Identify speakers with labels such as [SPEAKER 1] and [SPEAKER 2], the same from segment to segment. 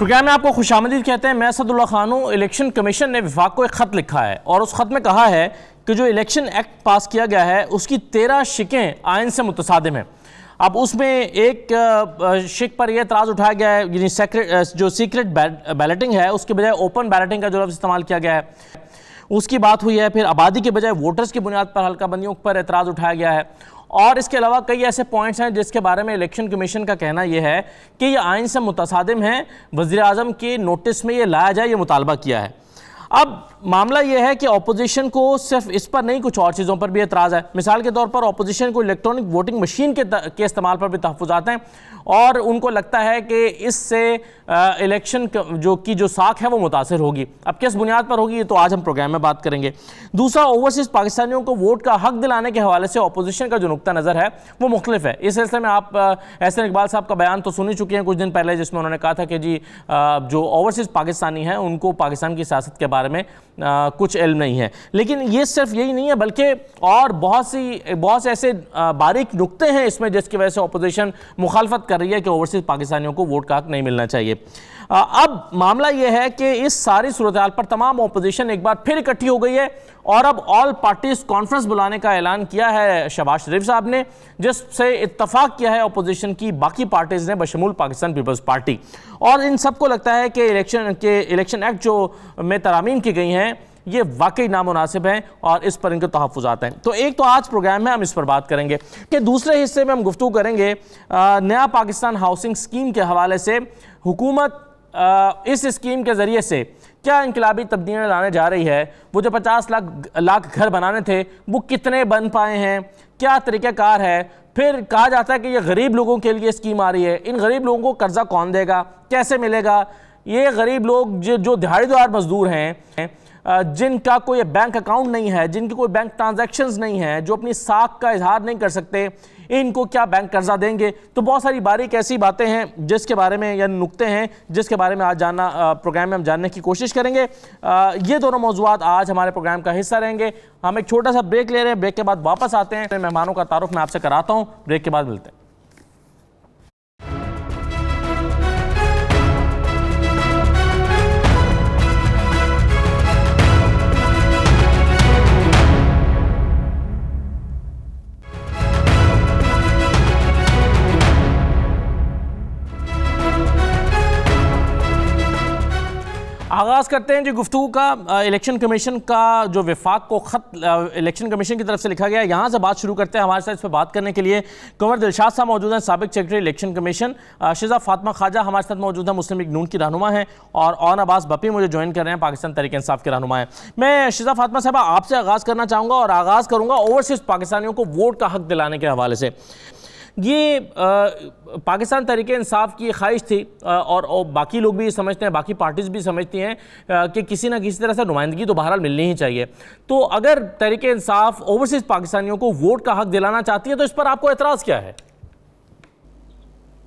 [SPEAKER 1] Programme में आपको खुशामदीद कहते हैं। मैं असदुल्ला खान हूँ। इलेक्शन कमीशन ने वफाक को एक ख़त लिखा है और उस ख़त में कहा है कि जो इलेक्शन एक्ट पास किया गया है उसकी 13 शिकें आइन से मुतसादिम हैं। अब उसमें एक शिक पर यह एतराज़ उठाया गया है, यानी जो सीक्रेट बैलेटिंग है उसके बजाय ओपन बैलेटिंग का जो लफ्ज़ इस्तेमाल किया गया है उसकी बात हुई है। फिर आबादी के बजाय वोटर्स की बुनियाद पर हल्का बंदियों पर एतराज़ उठाया गया है और इसके अलावा कई ऐसे पॉइंट्स हैं जिसके बारे में इलेक्शन कमीशन का कहना यह है कि ये आइन से मुतसादिम है। वज़ीर आज़म के नोटिस में ये लाया जाए, ये मुतालबा किया है। अब मामला यह है कि अपोजिशन को सिर्फ इस पर नहीं, कुछ और चीज़ों पर भी एतराज़ है। मिसाल के तौर पर अपोजिशन को इलेक्ट्रॉनिक वोटिंग मशीन के इस्तेमाल पर भी तहफ़्फ़ुज़ात हैं और उनको लगता है कि इससे इलेक्शन जो साख है वो मुतासर होगी। अब किस बुनियाद पर होगी ये तो आज हम प्रोग्राम में बात करेंगे। दूसरा, ओवरसीज़ पाकिस्तानियों को वोट का हक दिलाने के हवाले से अपोजिशन का जो नुक्ता नज़र है वो मुख्तलिफ है। इस सिलसिले में आप एहसन इकबाल साहब का बयान तो सुन ही चुके हैं कुछ दिन पहले, जिसमें उन्होंने कहा था कि जी जो ओवरसीज़ पाकिस्तानी हैं उनको पाकिस्तान की सियासत के बारे में कुछ इल्म नहीं है। लेकिन ये सिर्फ यही नहीं है बल्कि और बहुत से ऐसे बारीक नुक्ते हैं इसमें जिसकी वजह से अपोजिशन मुखालफत कर रही है कि ओवरसीज़ पाकिस्तानियों को वोट का हक नहीं मिलना चाहिए। अब मामला यह है कि इस सारी सूरत हाल पर तमाम अपोजिशन एक बार फिर इकट्ठी हो गई है और अब ऑल पार्टीज कॉन्फ्रेंस बुलाने का ऐलान किया है शहबाज शरीफ साहब ने, जिससे इत्तफाक किया है अपोजिशन की बाकी पार्टीज ने बशमूल पाकिस्तान पीपल्स पार्टी। और इन सबको लगता है कि इलेक्शन एक्ट जो में तरामीम की गई हैं ये वाकई नामुनासिब हैं और इस पर इनके तहफ़्फ़ुज़ात हैं। तो एक तो आज प्रोग्राम में हम इस पर बात करेंगे कि दूसरे हिस्से में हम गुफ्तगू करेंगे नया पाकिस्तान हाउसिंग स्कीम के हवाले से। हुकूमत इस स्कीम के ज़रिए से क्या इनकलाबी तब्दीलियाँ लाने जा रही है? वो जो 50 लाख घर बनाने थे वो कितने बन पाए हैं? क्या तरीक़ाकार है? फिर कहा जाता है कि ये गरीब लोगों के लिए स्कीम आ रही है। इन गरीब लोगों को कर्जा कौन देगा, कैसे मिलेगा? ये गरीब लोग जो दिहाड़ीदार मजदूर हैं, जिनका कोई बैंक अकाउंट नहीं है, जिनकी कोई बैंक ट्रांजैक्शंस नहीं है, जो अपनी साख का इजहार नहीं कर सकते, इनको क्या बैंक कर्जा देंगे? तो बहुत सारी बारीक ऐसी बातें हैं जिसके बारे में या नुक्ते हैं जिसके बारे में आज प्रोग्राम में हम जानने की कोशिश करेंगे। ये दोनों मौज़ूआत आज हमारे प्रोग्राम का हिस्सा रहेंगे। हम एक छोटा सा ब्रेक ले रहे हैं, ब्रेक के बाद वापस आते हैं। मेहमानों का तारुफ मैं आपसे कराता हूँ, ब्रेक के बाद मिलते हैं। आगाज़ करते हैं जी गुफ्तगू का। इलेक्शन कमीशन का जो वफाक को ख़त इलेक्शन कमीशन की तरफ से लिखा गया है, यहाँ से बात शुरू करते हैं। हमारे साथ इस पर बात करने के लिए कुंवर दिलशाद साहब मौजूद हैं, साबिक secretary election commission. शिजा Fatima Khwaja हमारे साथ मौजूद है, मुस्लिम लीग नून की रहनुमा हैं, और ऑन अब्बास बपी मुझे ज्वाइन कर रहे हैं, पाकिस्तान तहरीक इंसाफ के रहनुमा हैं। मैं शिजा फातिमा साहब आपसे आगाज़ करना चाहूँगा और आगाज़ करूँगा ओवरसीज़ पाकिस्तानियों को वोट का हक दिलाने के हवाले से। ये पाकिस्तान तहरीक इंसाफ की ख्वाहिश थी और बाकी लोग भी समझते हैं, बाकी पार्टीज़ भी समझती हैं कि किसी ना किसी तरह से नुमाइंदगी तो बहरहाल मिलनी ही चाहिए। तो अगर तहरीक इंसाफ ओवरसीज़ पाकिस्तानियों को वोट का हक दिलाना चाहती है तो इस पर आपको एतराज़ क्या है?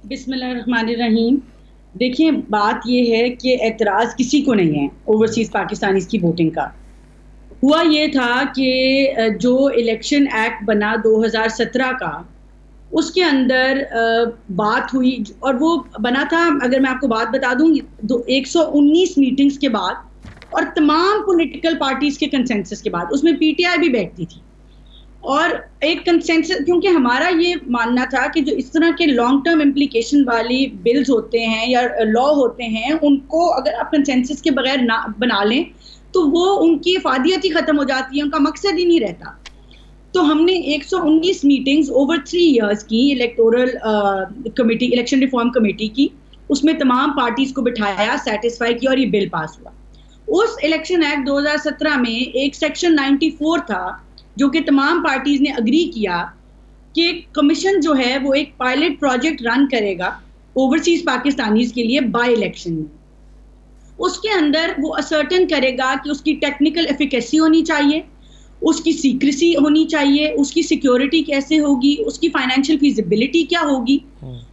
[SPEAKER 2] बिस्मिल्लाहिर्रहमानिर्रहीम। देखिए, बात यह है कि एतराज़ किसी को नहीं है ओवरसीज़ पाकिस्तानीज़ की वोटिंग का। हुआ ये था कि जो इलेक्शन एक्ट बना 2017 का, उसके अंदर बात हुई और वो बना था, अगर मैं आपको बात बता दूं, 119 मीटिंग्स के बाद और तमाम पॉलिटिकल पार्टीज के कंसेंसस के बाद, उसमें पीटीआई भी बैठती थी। और एक कंसेंसस, क्योंकि हमारा ये मानना था कि जो इस तरह के लॉन्ग टर्म इम्प्लीकेशन वाली बिल्स होते हैं या लॉ होते हैं, उनको अगर आप कंसेंसस के बगैर ना बना लें तो वो उनकी इफादियत ही ख़त्म हो जाती है, उनका मकसद ही नहीं रहता। तो हमने 119 मीटिंग्स ओवर 3 इयर्स की electoral committee, election reform committee की, उसमें तमाम पार्टीज को बिठाया, सेटिस्फाई किया और ये बिल पास हुआ। उस इलेक्शन एक्ट 2017 में एक सेक्शन 94 था जो कि तमाम पार्टीज ने अग्री किया कि कमीशन जो है वो एक पायलट प्रोजेक्ट रन करेगा ओवरसीज पाकिस्तानीज के लिए बाय इलेक्शन में। उसके अंदर वो असर्टन करेगा कि उसकी टेक्निकल एफिकेसी होनी चाहिए, उसकी सीक्रेसी होनी चाहिए, उसकी सिक्योरिटी कैसे होगी, उसकी फाइनेंशियल फीजिबिलिटी क्या होगी।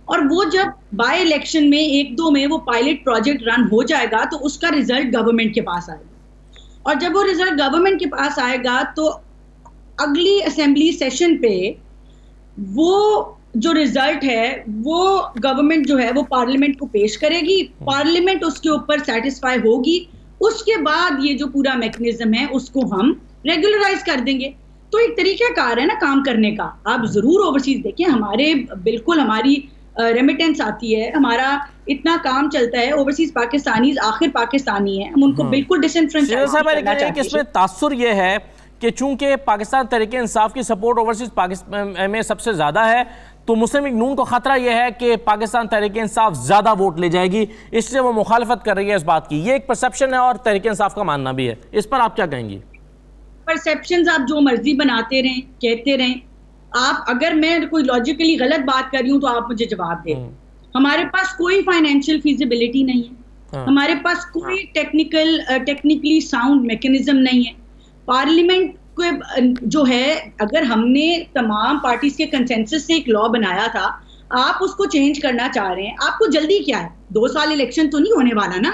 [SPEAKER 2] और वो जब बाय इलेक्शन में 1-2 में वो पायलट प्रोजेक्ट रन हो जाएगा तो उसका रिजल्ट गवर्नमेंट के पास आएगा, और जब वो रिजल्ट गवर्नमेंट के पास आएगा तो अगली असेंबली सेशन पे वो जो रिजल्ट है वो गवर्नमेंट जो है वो पार्लियामेंट को पेश करेगी, पार्लियामेंट उसके ऊपर सेटिस्फाई होगी, उसके बाद ये जो पूरा मैकेनिज्म है उसको हम रेगुलराइज कर देंगे। तो एक तरीकाकार है ना काम करने का। आप जरूर ओवरसीज देखें, हमारे बिल्कुल हमारी रेमिटेंस आती है, हमारा इतना काम चलता है, ओवरसीज पाकिस्तानीज आखिर पाकिस्तानी है, हम उनको बिल्कुल डिसएंफ्रेंचाइज करना चाहते हैं।
[SPEAKER 1] इसमें तासुर ये है कि चूंकि पाकिस्तान तहरीक इंसाफ की सपोर्ट ओवरसीज पाकिस्तान में सबसे ज़्यादा है, तो मुस्लिम लीग नून को खतरा यह है कि पाकिस्तान तहरीक इंसाफ ज़्यादा वोट ले जाएगी, इसलिए वो मुखालफत कर रही है इस बात की। ये एक परसेप्शन है और तहरीक इंसाफ का मानना भी है। इस पर आप क्या कहेंगी?
[SPEAKER 2] परसेप्शंस आप जो मर्जी बनाते रहें, कहते रहें, आप अगर मैं कोई लॉजिकली गलत बात कर रही हूं तो आप मुझे जवाब दें। हमारे पास कोई फाइनेंशियल फिजिबिलिटी नहीं है, हमारे पास कोई टेक्निकली साउंड मैकेनिज्म नहीं है। पार्लियामेंट को जो है, अगर हमने तमाम पार्टीज के कंसेंसस से एक लॉ बनाया था, आप उसको चेंज करना चाह रहे हैं, आपको जल्दी क्या है? 2 साल इलेक्शन तो नहीं होने वाला ना।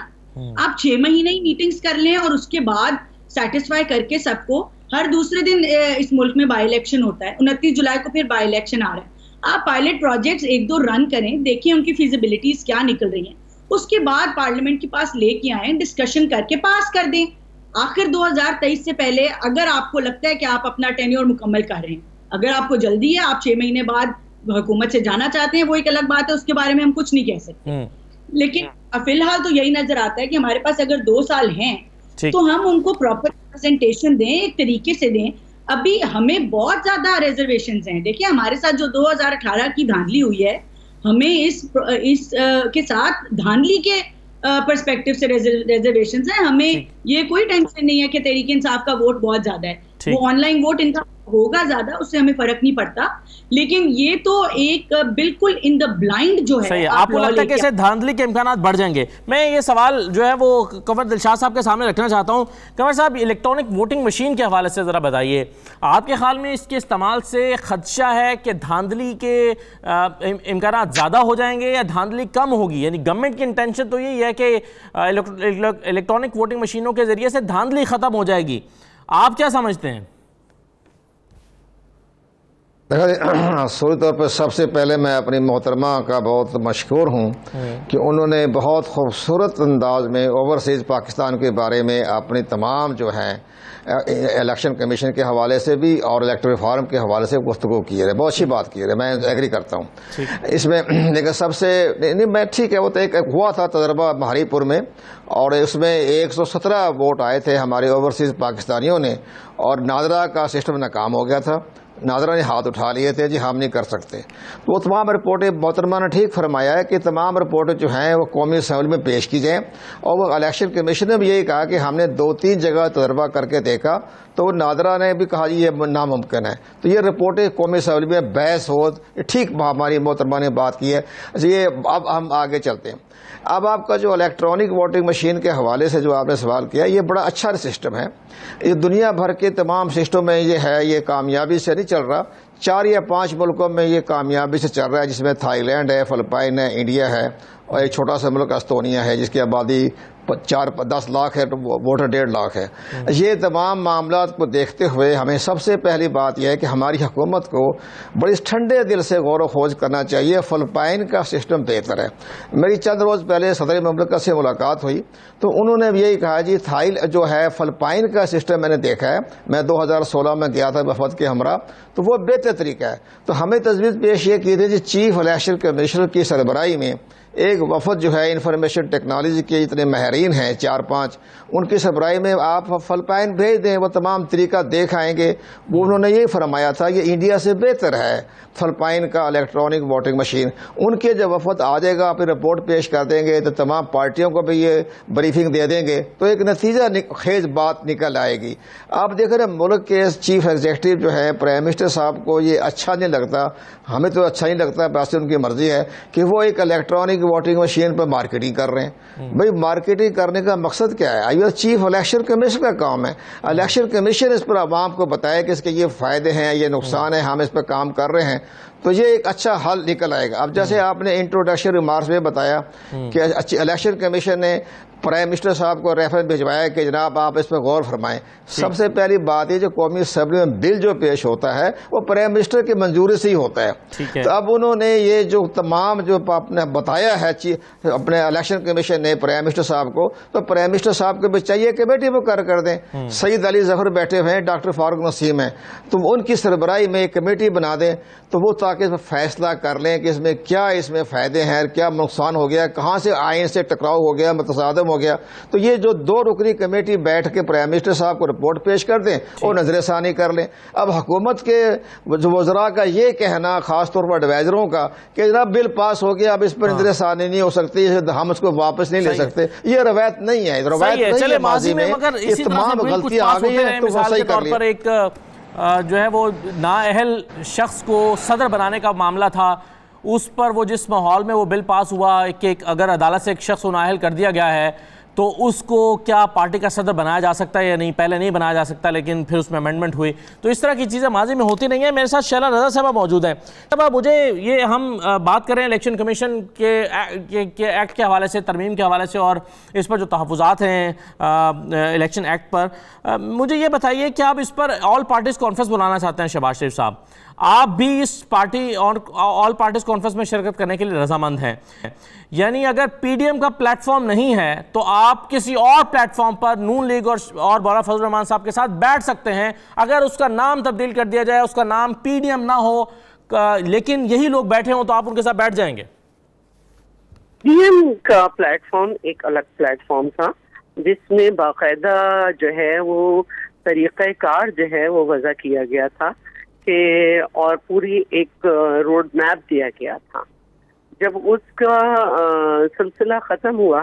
[SPEAKER 2] आप 6 महीने ही मीटिंग्स कर लें और उसके बाद सेटिस्फाई करके सबको, हर दूसरे दिन इस मुल्क में बाई इलेक्शन होता है, 29 जुलाई को फिर बाई इलेक्शन आ रहा है। आप पायलट प्रोजेक्ट्स 1-2 रन करें, देखिए उनकी फिजिबिलिटीज क्या निकल रही हैं, उसके बाद पार्लियामेंट के पास लेके आए, डिस्कशन करके पास कर दें। आखिर 2023 से पहले अगर आपको लगता है कि आप अपना टेन्योर मुकम्मल कर रहे हैं, अगर आपको जल्दी है, आप 6 महीने बाद हुकूमत से जाना चाहते हैं, वो एक अलग बात है, उसके बारे में हम कुछ नहीं कह सकते। लेकिन फिलहाल तो यही नजर आता है कि हमारे पास अगर 2 साल हैं तो हम उनको प्रॉपर प्रेजेंटेशन दें, एक तरीके से दें। अभी हमें बहुत ज्यादा रिजर्वेशंस हैं। देखिए हमारे साथ जो 2018 की धांधली हुई है, हमें इस के साथ धांधली के पर्सपेक्टिव से रिजर्वेशंस हैं। हमें ये कोई टेंशन नहीं है कि तहरीक इंसाफ का वोट बहुत ज्यादा है, वो ऑनलाइन वोट इनका होगा ज्यादा, उससे हमें फर्क नहीं पड़ता। लेकिन ये तो एक बिल्कुल इन द ब्लाइंड जो है।
[SPEAKER 1] आपको लगता है कि इससे धांधली के इम्कानात बढ़ जाएंगे? मैं ये सवाल जो है वो कंवर दिलशाद साहब के सामने रखना चाहता हूँ। कंवर साहब, इलेक्ट्रॉनिक वोटिंग मशीन के हवाले से ज़रा बताइए, आपके ख्याल में इसके इस्तेमाल से खदशा है कि धांधली के इम्कानात ज़्यादा हो जाएंगे या धांधली कम होगी? यानी गवर्नमेंट की इंटेंशन तो यही है कि इलेक्ट्रॉनिक वोटिंग मशीनों के ज़रिए से धांधली ख़त्म हो जाएगी। आप क्या समझते हैं?
[SPEAKER 3] देखा, शुरू तौर पर सबसे पहले मैं अपनी मोहतरमा का बहुत मशकूर हूँ कि उन्होंने बहुत खूबसूरत अंदाज में ओवरसीज़ पाकिस्तान के बारे में अपनी तमाम जो है इलेक्शन कमीशन के हवाले से भी और इलेक्टोरल रिफॉर्म के हवाले से गुफ्तगू की है। बहुत अच्छी बात की है, मैं एग्री करता हूँ इसमें। लेकिन सबसे नहीं, मैं ठीक है, वो तो एक हुआ था तजर्बा महारीपुर में, और उसमें 117 वोट आए थे हमारे ओवरसीज़ पाकिस्तानियों ने, और नादरा का सिस्टम नाकाम हो गया था। नादरा ने हाथ उठा लिए थे, जी हम नहीं कर सकते। तो वो तमाम रिपोर्टें मोहतरमा ने ठीक फरमाया है कि तमाम रिपोर्टें जो हैं वो कौमी असम्बली में पेश की जाएँ। और वो इलेक्शन कमीशन ने भी यही कहा कि हमने 2-3 जगह तजर्बा करके देखा, तो वो नादरा ने भी कहा जी ये नामुमकिन है। तो ये रिपोर्टें कौमी असम्बली में बहस हो, ठीक हमारी मोहतरमा ने बात की है। ये अब हम आगे चलते हैं। अब आपका जो इलेक्ट्रॉनिक वोटिंग मशीन के हवाले से जो आपने सवाल किया, ये बड़ा अच्छा सिस्टम है। ये दुनिया भर के तमाम सिस्टम में ये है, ये कामयाबी से नहीं चल रहा। 4 या 5 मुल्कों में ये कामयाबी से चल रहा है, जिसमें थाईलैंड है, फिलिपाइन है, इंडिया है, और एक छोटा सा मुल्क एस्तोनिया है जिसकी आबादी 4-10 लाख है, तो वोटर 1.5 लाख है। ये तमाम मामला को देखते हुए हमें सबसे पहली बात यह है कि हमारी हुकूमत को बड़ी ठंडे दिल से गौर खोज करना चाहिए। फिलिपाइन का सिस्टम बेहतर है। मेरी चंद रोज़ पहले सदर मुमलिकत से मुलाकात हुई, तो उन्होंने भी यही कहा जी जो है फिलिपाइन का सिस्टम मैंने देखा है। मैं 2016 में गया था वफद के हमरा, तो वो बेहतर तरीका है। तो हमें तजवीज़ पेश ये की थी जी, चीफ इलेक्शन कमिश्नर की सरबराही में एक वफद जो है इंफॉर्मेशन टेक्नोलॉजी के इतने माहिरीन हैं 4-5, उनकी सरबराही में आप फिलिपाइन भेज दें, वो तमाम तरीका देख आएंगे। वो उन्होंने ये फरमाया था ये इंडिया से बेहतर है फिलिपाइन का इलेक्ट्रॉनिक वोटिंग मशीन। उनके जब वफद आ जाएगा, फिर रिपोर्ट पेश कर देंगे, तो तमाम पार्टियों को भी ये ब्रीफिंग दे देंगे, तो एक नतीजा खेज बात निकल आएगी। आप देख रहे मुल्क के चीफ एग्जीक्यूटिव जो है प्राइम मिनिस्टर साहब को ये अच्छा नहीं लगता, हमें तो अच्छा नहीं लगता, वैसे उनकी मर्जी है कि वो एक इलेक्ट्रॉनिक वोटिंग मशीन पर मार्केटिंग कर रहे हैं। भाई मार्केटिंग करने का मकसद क्या है? ये चीफ इलेक्शन कमीशन का काम है। इलेक्शन कमीशन इस पर आवाम को बताए कि इसके ये फायदे हैं, ये नुकसान है, हम इस पर काम कर रहे हैं, तो ये एक अच्छा हल निकल आएगा। अब जैसे आपने इंट्रोडक्शन रिमार्क्स में बताया कि इलेक्शन कमीशन ने प्राइम मिनिस्टर साहब को रेफरेंस भिजवाया कि जनाब आप इस पर गौर फरमाएं। सबसे पहली बात ये, जो कौमी असेंबली में बिल जो पेश होता है वो प्राइम मिनिस्टर की मंजूरी से ही होता है। तो अब उन्होंने ये जो तमाम जो आपने बताया है अपने इलेक्शन कमीशन ने प्राइम मिनिस्टर साहब को, तो प्राइम मिनिस्टर साहब को भी चाहिए कमेटी मुकर्रर कर दें। सईद अली जफर बैठे हुए हैं, डॉक्टर फारूक नसीम है, तो उनकी सरबराही में एक कमेटी बना दें, तो वो ताकि इसमें फैसला कर लें कि इसमें क्या इसमें फायदे हैं, क्या नुकसान हो गया, कहाँ से आइन से टकराव हो गया, मुतसादम हो गया। तो ये जो 2 रुकनी कमेटी बैठ के प्राइम मिनिस्टर साहब को रिपोर्ट पेश कर दें और नजरसानी कर लें। अब हुकूमत के जो वज़रा का ये कहना, खास तौर पर एडवाइजरों का, कि जनाब बिल पास हो गया, अब इस पर नजरसानी नहीं हो सकती, हम इसको वापस नहीं ले सकते, ये रवायत नहीं है। रवायत नहीं है माजी में, ये तमाम गलतियां आ गई हैं, तो सही कर लें।
[SPEAKER 1] एक जो है वो नाअहल शख्स को सदर बनाने का मामला था, उस पर वो जिस माहौल में वो बिल पास हुआ कि अगर अदालत से एक शख्स को नाअहल कर दिया गया है तो उसको क्या पार्टी का सदर बनाया जा सकता है या नहीं, पहले नहीं बनाया जा सकता, लेकिन फिर उसमें अमेंडमेंट हुई। तो इस तरह की चीज़ें माजी में होती नहीं है। मेरे साथ शैला रज़ा साहब मौजूद हैं। अब मुझे ये हम बात करें इलेक्शन कमीशन के एक्ट के हवाले से, तरमीम के हवाले से, और इस पर जो तहफ़्फ़ुज़ात हैं इलेक्शन एक्ट पर, मुझे ये बताइए कि आप इस पर ऑल पार्टीज़ कॉन्फ्रेंस बुलाना चाहते हैं। शहबाज शरीफ साहब, आप भी इस पार्टी और ऑल पार्टीज कॉन्फ्रेंस में शिरकत करने के लिए रजामंद हैं, यानी अगर पीडीएम का प्लेटफॉर्म नहीं है तो आप किसी और प्लेटफॉर्म पर नून लीग और मौलाना फजल रहमान साहब के साथ बैठ सकते हैं, अगर उसका नाम तब्दील कर दिया जाए, उसका नाम पीडीएम ना हो, लेकिन यही लोग बैठे हों, तो आप उनके साथ बैठ जाएंगे?
[SPEAKER 4] पीडीएम का प्लेटफॉर्म एक अलग प्लेटफॉर्म था, जिसमें बाकायदा जो है वो तरीक़ाकार जो है वो वज़ा किया गया था और पूरी एक रोड मैप दिया गया था। जब उसका सिलसिला खत्म हुआ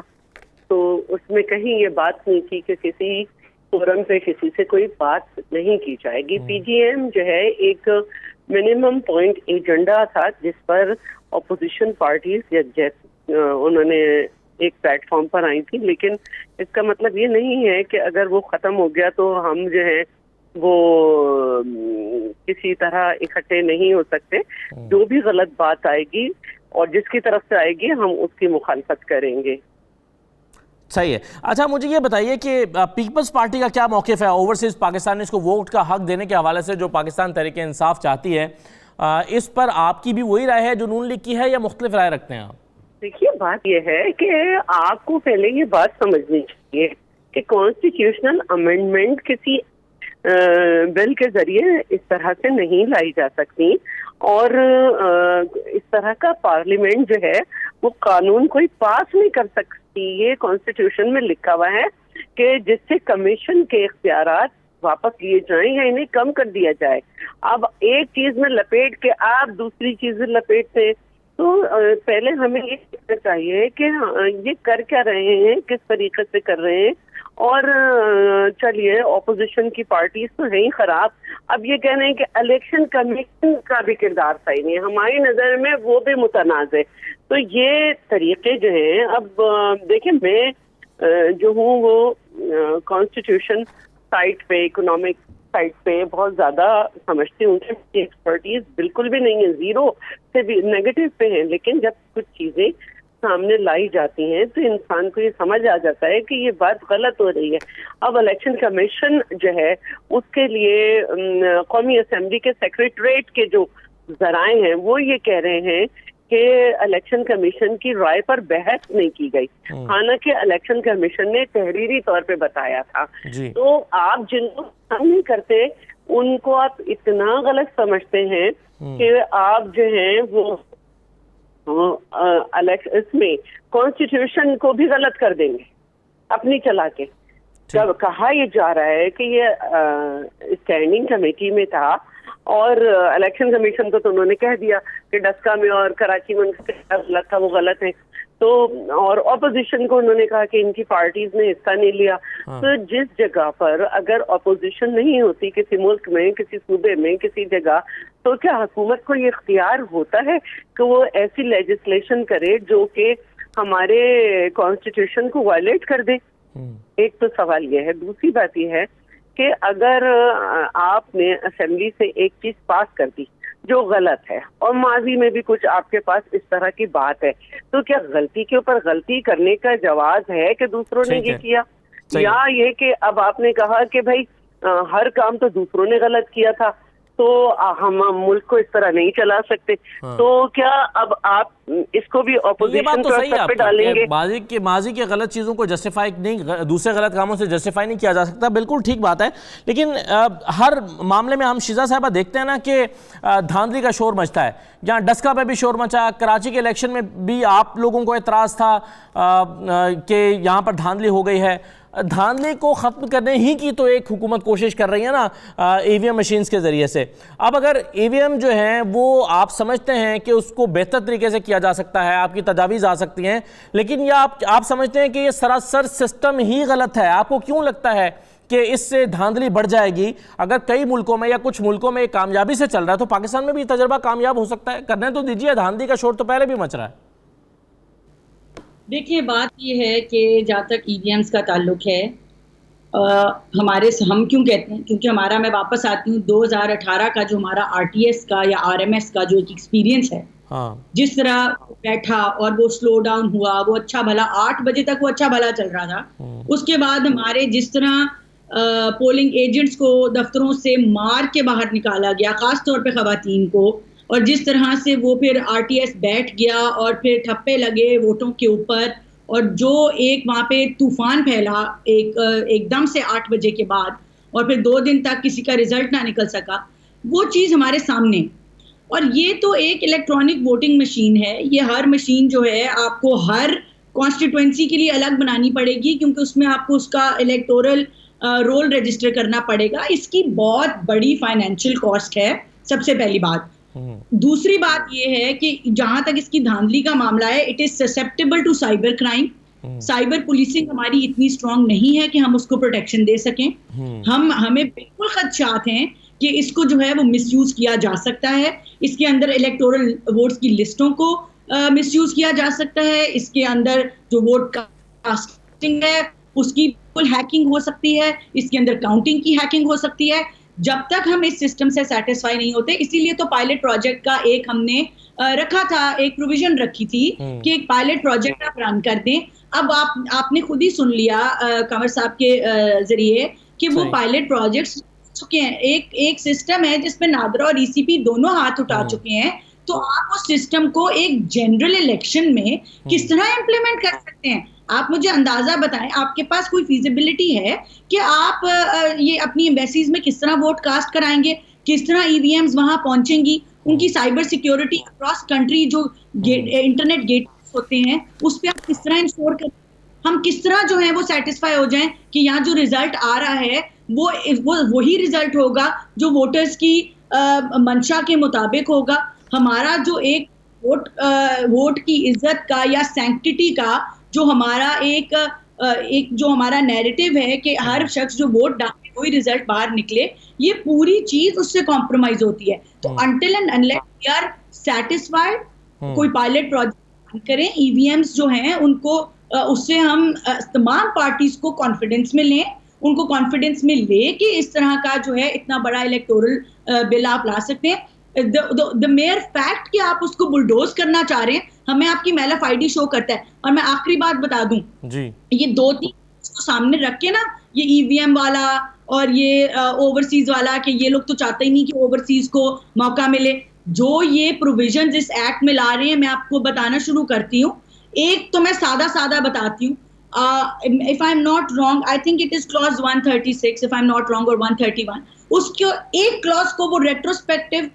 [SPEAKER 4] तो उसमें कहीं ये बात नहीं थी कि किसी फोरम पे किसी से कोई बात नहीं की जाएगी। पीडीएम जो है एक मिनिमम पॉइंट एजेंडा था जिस पर ऑपोजिशन पार्टीज या उन्होंने एक प्लेटफॉर्म पर आई थी, लेकिन इसका मतलब ये नहीं है कि अगर वो खत्म हो गया तो हम जो है वो किसी तरह इकट्ठे नहीं हो सकते। जो भी गलत बात आएगी और जिसकी तरफ से आएगी हम उसकी मुखालफत करेंगे।
[SPEAKER 1] सही है। अच्छा, मुझे ये बताइए कि पीपल्स पार्टी का क्या मौक़िफ़ है ओवरसीज़ पाकिस्तान इसको वोट का हक देने के हवाले से, जो पाकिस्तान तहरीक इंसाफ चाहती है, इस पर आपकी भी वही राय है जो नून लीग की है या मुख्तलिफ राय रखते हैं आप?
[SPEAKER 4] देखिए, बात यह है कि आपको पहले ये बात समझनी चाहिए कि कॉन्स्टिट्यूशनल अमेंडमेंट किसी बिल के जरिए इस तरह से नहीं लाई जा सकती, और इस तरह का पार्लियामेंट जो है वो कानून कोई पास नहीं कर सकती। ये कॉन्स्टिट्यूशन में लिखा हुआ है कि जिससे कमीशन के इख्तियारात वापस लिए जाएं या इन्हें कम कर दिया जाए। अब एक चीज में लपेट के आप दूसरी चीज में लपेटते, तो पहले हमें ये देखना चाहिए कि ये कर क्या रहे हैं, किस तरीके से कर रहे हैं। और चलिए, ऑपोजिशन की पार्टीज तो है ही खराब, अब ये कह रहे हैं कि इलेक्शन कमीशन का भी किरदार सही नहीं है, हमारी नजर में वो भी मुतनाज़ है। तो ये तरीके जो हैं, अब देखिए, मैं जो हूँ वो कॉन्स्टिट्यूशन साइट पे, इकोनॉमिक साइड पे बहुत ज्यादा समझती हूँ कि एक्सपर्टीज बिल्कुल भी नहीं है, जीरो से भी नेगेटिव पे है। लेकिन जब कुछ चीजें सामने लाई जाती हैं तो इंसान को ये समझ आ जाता है कि ये बात गलत हो रही है। अब इलेक्शन कमीशन जो है उसके लिए कौमी असेंबली के सेक्रेटरीट के जो जराए हैं वो ये कह रहे हैं कि इलेक्शन कमीशन की राय पर बहस नहीं की गई, हालांकि इलेक्शन कमीशन ने तहरीरी तौर पे बताया था। तो आप जिनको नहीं करते उनको आप इतना गलत समझते हैं कि आप जो है वो इसमें कॉन्स्टिट्यूशन को भी गलत कर देंगे अपनी चला के। जब कहा यह जा रहा है कि ये स्टैंडिंग कमेटी में था और इलेक्शन कमीशन को तो उन्होंने कह दिया कि डस्का में और कराची में गलत था, वो गलत है। तो और ऑपोजिशन को उन्होंने कहा कि इनकी पार्टीज ने हिस्सा नहीं लिया। तो जिस जगह पर अगर ऑपोजिशन नहीं होती किसी मुल्क में, किसी सूबे में, किसी जगह, तो क्या हुकूमत को ये इख्तियार होता है कि वो ऐसी लेजिस्लेशन करे जो कि हमारे कॉन्स्टिट्यूशन को वायलेट कर दे? एक तो सवाल ये है। दूसरी बात यह है कि अगर आपने असेंबली से एक चीज पास कर दी, जो गलत है, और माजी में भी कुछ आपके पास इस तरह की बात है, तो क्या गलती के ऊपर गलती करने का जवाज है कि दूसरों ने ये किया, या ये कि अब आपने कहा कि भाई हर काम तो दूसरों ने गलत किया था तो हम मुल्क को इस तरह नहीं चला सकते। हाँ। तो क्या अब आप इसको भी ऑपोजिशन पे डालेंगे?
[SPEAKER 1] माजी के गलत चीज़ों को जस्टिफाई नहीं, दूसरे गलत कामों से जस्टिफाई नहीं किया जा सकता, बिल्कुल ठीक बात है। लेकिन हर मामले में हम शिजा साहबा देखते हैं ना कि धांधली का शोर मचता है। जहाँ डस्का पे भी शोर मचा, कराची के इलेक्शन में भी आप लोगों को एतराज़ था कि यहाँ पर धांधली हो गई है। धांधली को ख़त्म करने ही की तो एक हुकूमत कोशिश कर रही है ना ईवीएम मशीन्स के ज़रिए से। अब अगर ईवीएम जो हैं वो आप समझते हैं कि उसको बेहतर तरीके से किया जा सकता है, आपकी तजावीज़ आ सकती हैं, लेकिन या आप समझते हैं कि ये सरासर सिस्टम ही गलत है? आपको क्यों लगता है कि इससे धांधली बढ़ जाएगी? अगर कई मुल्कों में या कुछ मुल्कों में कामयाबी से चल रहा है तो पाकिस्तान में भी तजर्बा कामयाब हो सकता है। करने तो दीजिए, धांधली का शोर तो पहले भी मच रहा है।
[SPEAKER 2] देखिए, बात ये है कि जहाँ तक ईवीएम्स का ताल्लुक है, हम क्यों कहते हैं, क्योंकि हमारा, मैं वापस आती हूँ 2018 का जो हमारा आरटीएस का या आरएमएस का जो एक एक्सपीरियंस है, हाँ। जिस तरह बैठा और वो स्लो डाउन हुआ, वो अच्छा भला 8 बजे तक वो अच्छा भला चल रहा था। उसके बाद हमारे जिस तरह पोलिंग एजेंट्स को दफ्तरों से मार के बाहर निकाला गया, खास तौर पे खवातीन को, और जिस तरह से वो फिर आरटीएस बैठ गया और फिर ठप्पे लगे वोटों के ऊपर, और जो एक वहाँ पे तूफान फैला एकदम से 8 बजे के बाद, और फिर 2 दिन तक किसी का रिजल्ट ना निकल सका, वो चीज़ हमारे सामने। और ये तो एक इलेक्ट्रॉनिक वोटिंग मशीन है। ये हर मशीन जो है आपको हर कॉन्स्टिट्यूएंसी के लिए अलग बनानी पड़ेगी, क्योंकि उसमें आपको उसका इलेक्टोरल रोल रजिस्टर करना पड़ेगा। इसकी बहुत बड़ी फाइनेंशियल कॉस्ट है, सबसे पहली बात। दूसरी बात ये है कि जहां तक इसकी धांधली का मामला है, it is susceptible to cyber crime. Cyber policing हमारी इतनी स्ट्रांग नहीं है कि हम उसको प्रोटेक्शन दे सकें। हमें बिल्कुल खदशात हैं कि इसको जो है वो मिसयूज किया जा सकता है। इसके अंदर इलेक्टोरल वोट्स की लिस्टों को मिसयूज किया जा सकता है। इसके अंदर जो वोट कास्टिंग है उसकी फुल हैकिंग हो सकती है। इसके अंदर काउंटिंग की हैकिंग हो सकती है। जब तक हम इस सिस्टम से सेटिस्फाई नहीं होते, इसीलिए तो पायलट प्रोजेक्ट का एक हमने रखा था, एक प्रोविजन रखी थी कि एक पायलट प्रोजेक्ट आप रन कर दें। अब आपने खुद ही सुन लिया कंवर साहब के जरिए कि वो पायलट प्रोजेक्ट्स चुके हैं। एक सिस्टम है जिसमें नादरा और ईसीपी दोनों हाथ उठा चुके हैं। तो आप उस सिस्टम को एक जनरल इलेक्शन में किस तरह इम्प्लीमेंट कर सकते हैं? आप मुझे अंदाजा बताएं, आपके पास कोई फिजिबिलिटी है कि आप ये अपनी एम्बेसीज में किस तरह वोट कास्ट कराएंगे, किस तरह ईवीएम्स वहां पहुंचेंगी, उनकी साइबर सिक्योरिटी अक्रॉस कंट्री जो इंटरनेट गेट होते हैं उस पर आप किस तरह इंश्योर करें? हम किस तरह जो है वो सेटिस्फाई हो जाएं कि यहाँ जो रिजल्ट आ रहा है वो वही रिजल्ट होगा जो वोटर्स की मंशा के मुताबिक होगा। हमारा जो एक वोट की इज्जत का या सैंक्टिटी का जो हमारा एक जो हमारा नैरेटिव है कि हर शख्स जो वोट डाले कोई रिजल्ट बाहर निकले, ये पूरी चीज उससे कॉम्प्रोमाइज होती है। तो until and unless we are satisfied, कोई पायलट प्रोजेक्ट करें, ईवीएम्स जो हैं उनको उससे हम तमाम पार्टीज को कॉन्फिडेंस में लें, उनको कॉन्फिडेंस में ले कि इस तरह का जो है इतना बड़ा इलेक्टोरल बिल आप ला सकते हैं। द मेयर फैक्ट कि आप उसको बुलडोज करना चाह रहे हैं हमें आपकी मेलफ आईडी शो करता है। और मैं आखिरी बात बता दूं जी, ये 2-3 को सामने रख के ना, ये ईवीएम वाला और ये ओवरसीज वाला, कि ये लोग तो चाहते ही नहीं कि ओवरसीज को मौका मिले। जो ये प्रोविजन इस एक्ट में ला रहे हैं, मैं आपको बताना शुरू करती हूँ। एक तो मैं सादा बताती हूँ, if I'm not wrong, I think it is clause 136, if I'm not wrong, or 131, उसके एक क्लॉज को वो रेट्रोस्पेक्टिव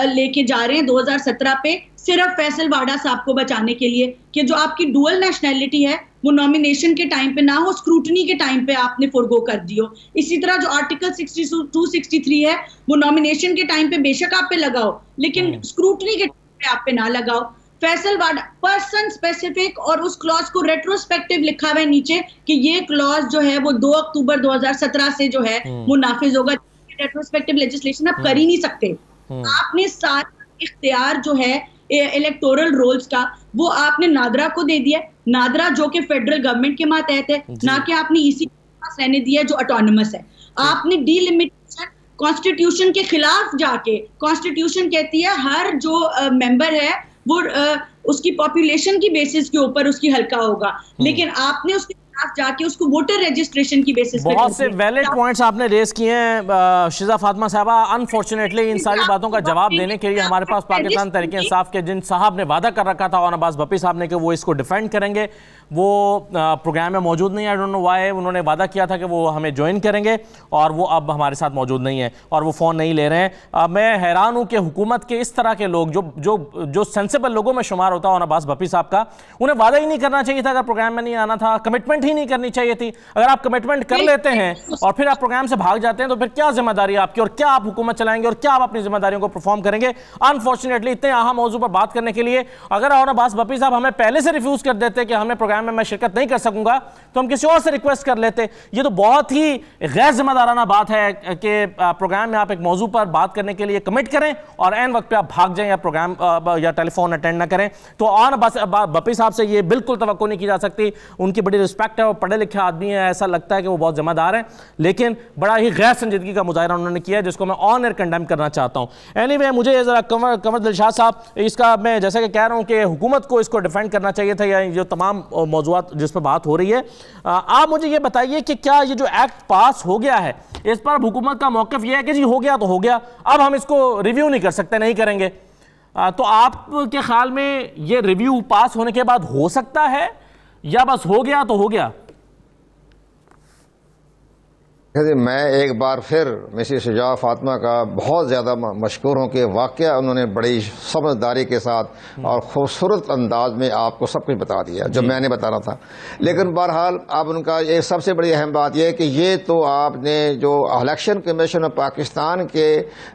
[SPEAKER 2] लेके जा रहे हैं 2017 पे, सिर्फ फैसल वाडा साहब को बचाने के लिए कि जो आपकी डुअल नेशनैलिटी है वो नॉमिनेशन के टाइम पे ना हो, स्क्रूटनी के टाइम पे आपने फॉरगो कर दियो। इसी तरह जो आर्टिकल 62-63 है वो नॉमिनेशन के टाइम पे बेशक आप पे लगाओ, लेकिन स्क्रूटनी के टाइम पे आप पे ना लगाओ। फैसल वाडा पर्सन स्पेसिफिक, और उस क्लॉज को रेट्रोस्पेक्टिव लिखा हुआ है नीचे कि ये क्लॉज जो है वो 2 अक्टूबर 2017 से जो है वो नाफिज होगा। रेट्रोस्पेक्टिव लेजिस्लेशन आप कर ही नहीं सकते। आपने सारा इख्तियार जो है इलेक्टोरल रोल्स का वो आपने नादरा को दे दिया। नादरा जो कि फेडरल गवर्नमेंट के मातहत है, ना कि आपने इसी के पास रहने दिया जो ऑटोनमस है। आपने डीलिमिटेशन कॉन्स्टिट्यूशन के खिलाफ जाके, कॉन्स्टिट्यूशन कहती है हर जो मेंबर है वो उसकी पॉपुलेशन की बेसिस के ऊपर उसकी हल्का होगा, लेकिन आपने उसके खिलाफ जाके उसको वोटर रजिस्ट्रेशन की बेसिस पे
[SPEAKER 1] बहुत से वैलिड पॉइंट्स आपने रेस किए हैं शिजा फातिमा साहबा। अनफॉर्चुनेटली इन सारी बातों का जवाब देने के लिए हमारे पास पाकिस्तान तहरीक इंसाफ के जिन साहब ने वादा कर रखा था, और अब्बास भप्पी साहब ने, कि वो इसको डिफेंड करेंगे, वो प्रोग्राम में मौजूद नहीं है। I don't know why. उन्होंने वादा किया था कि वो हमें ज्वाइन करेंगे और वो अब हमारे साथ मौजूद नहीं है और वो फ़ोन नहीं ले रहे हैं। मैं हैरान हूँ कि हुकूमत के इस तरह के लोग जो जो जो सेंसिबल लोगों में शुमार होता है अब्बास भप्पी साहब का, उन्हें वादा ही नहीं करना चाहिए था अगर प्रोग्राम में नहीं आना था, कमिटमेंट ही नहीं करनी चाहिए थी। अगर आप कमिटमेंट कर लेते हैं और फिर आप प्रोग्राम से भाग जाते हैं तो फिर क्या जिम्मेदारी है आपकी, और क्या आप हुकूमत चलाएंगे, और क्या आप अपनी जिम्मेदारियों को परफॉर्म करेंगे। अनफॉर्चुनेटली इतने अहम मौजू पर बात करने के लिए अगर अब्बास भप्पी साहब हमें पहले से रिफ्यूज कर देते कि हमें प्रोग्राम में मैं शिरकत नहीं कर सकूंगा, तो हम किसी और से रिक्वेस्ट कर लेते। ये तो बहुत ही गैर जिम्मेदाराना बात है कि प्रोग्राम में आप एक मौजू पर बात करने के लिए कमिट करें और एन वक्त पे आप भाग जाएं या प्रोग्राम या टेलीफोन अटेंड ना करें। तो अब्बास भप्पी साहब से ये बिल्कुल तवक्को नहीं की जा सकती। उनकी बड़ी रिस्पेक्ट है, वो पढ़े लिखे आदमी है, ऐसा लगता है कि वो बहुत जिम्मेदार हैं, लेकिन बड़ा ही गैर संजीदगी का मुजाहरा उन्होंने किया, जिसको मैं ऑन एयर कंडेम करना चाहता हूं। एनीवे, मुझे जरा कंवर दिलशाद साहब, इसका मैं जैसे कि कह रहा हूं कि हुकूमत को इसको डिफेंड करना चाहिए था, या जो तमाम मौजूद जिस पर बात हो रही है, आप मुझे ये बताइए कि क्या ये जो एक्ट पास हो गया है इस पर हुकूमत का मौक़िफ़ ये है कि जी हो गया तो हो गया, अब हम इसको रिव्यू नहीं कर सकते, नहीं करेंगे। तो आपके ख्याल में ये रिव्यू पास होने के बाद हो सकता है या बस हो गया तो हो गया?
[SPEAKER 3] मैं एक बार फिर मिसेस शुजा फातिमा का बहुत ज़्यादा मशकूर हूँ कि वाक़या उन्होंने बड़ी समझदारी के साथ और खूबसूरत अंदाज में आपको सब कुछ बता दिया जो मैंने बताना था। लेकिन बहरहाल अब उनका ये सबसे बड़ी अहम बात यह है कि ये तो आपने जो इलेक्शन कमीशन ऑफ पाकिस्तान के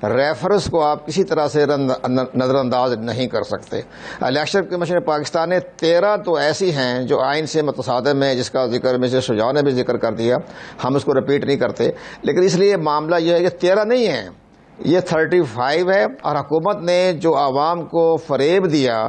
[SPEAKER 3] रेफरेंस को आप किसी तरह से नज़रअंदाज नहीं कर सकते। इलेक्शन कमीशन ऑफ पाकिस्तान ने 13 तो ऐसी हैं जो आइन से मुतसादिम है, जिसका जिक्र मिसेस शुजा ने भी जिक्र कर दिया, हम उसको रिपीट नहीं करते। लेकिन इसलिए मामला यह है कि 13 नहीं है, ये 35 है। और हुकूमत ने जो आवाम को फरेब दिया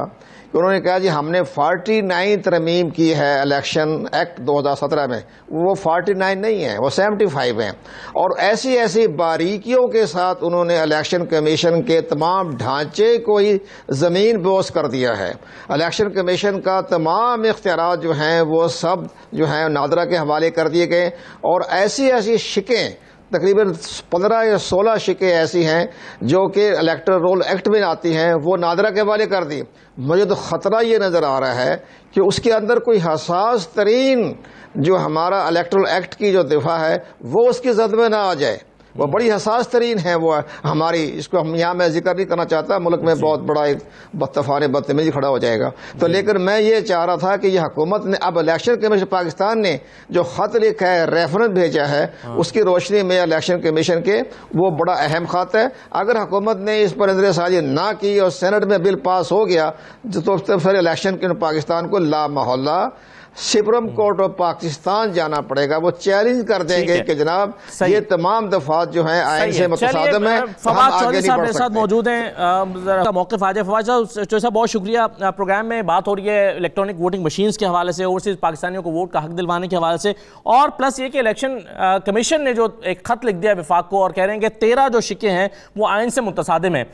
[SPEAKER 3] कि उन्होंने कहा जी हमने 49 तरमीम की है इलेक्शन एक्ट 2017 में, वो 49 नहीं है, वो 75 है। और ऐसी ऐसी बारीकियों के साथ उन्होंने इलेक्शन कमीशन के तमाम ढांचे को ही ज़मीन बोस कर दिया है। इलेक्शन कमीशन का तमाम इख्तियारात जो हैं वो सब जो हैं नादरा के हवाले कर दिए गए, और ऐसी ऐसी शिकें, तकरीबन 15 या 16 शिकें ऐसी हैं जो कि इलेक्टोरल रोल एक्ट में आती हैं, वो नादरा के हवाले कर दी। मुझे तो ख़तरा ये नज़र आ रहा है कि उसके अंदर कोई हसास तरीन जो हमारा इलेक्टोरल एक्ट की जो दिफा है वो उसकी जद में ना आ जाए। वो बड़ी हसास तरीन है वो हमारी, इसको हम यहाँ मैं जिक्र नहीं करना चाहता, मुल्क में बहुत बड़ा एक बदतमीजी खड़ा हो जाएगा। तो लेकिन मैं ये चाह रहा था कि यह हुकूमत ने अब इलेक्शन कमीशन पाकिस्तान ने जो ख़त लिखा है, रेफरेंस भेजा है, उसकी रोशनी में इलेक्शन कमीशन के वो बड़ा अहम ख़त है। अगर हुकूमत ने इस पर नज़रसानी ना की और सेनेट में बिल पास हो गया तो फिर इलेक्शन के पाकिस्तान को लामहल्ला सुप्रीम कोर्ट ऑफ पाकिस्तान जाना पड़ेगा। वो चैलेंज कर देंगे कि जनाब ये तमाम दफात जो हैं आइन से मुतसादिम है,
[SPEAKER 1] फवाद चौधरी साहब मेरे साथ मौजूद हैं। मौक़िफ़ आ जाए फवाद साहब, बहुत शुक्रिया। प्रोग्राम में बात हो रही है इलेक्ट्रॉनिक वोटिंग मशीन्स के हवाले से, ओवरसीज़ पाकिस्तानियों को वोट का हक दिलवाने के हवाले से, और प्लस ये कि इलेक्शन कमीशन ने जो एक ख़त लिख दिया विफाक को और कह रहे हैं कि 13 जो शिकें हैं वो आइन से मुतसादिम हैं।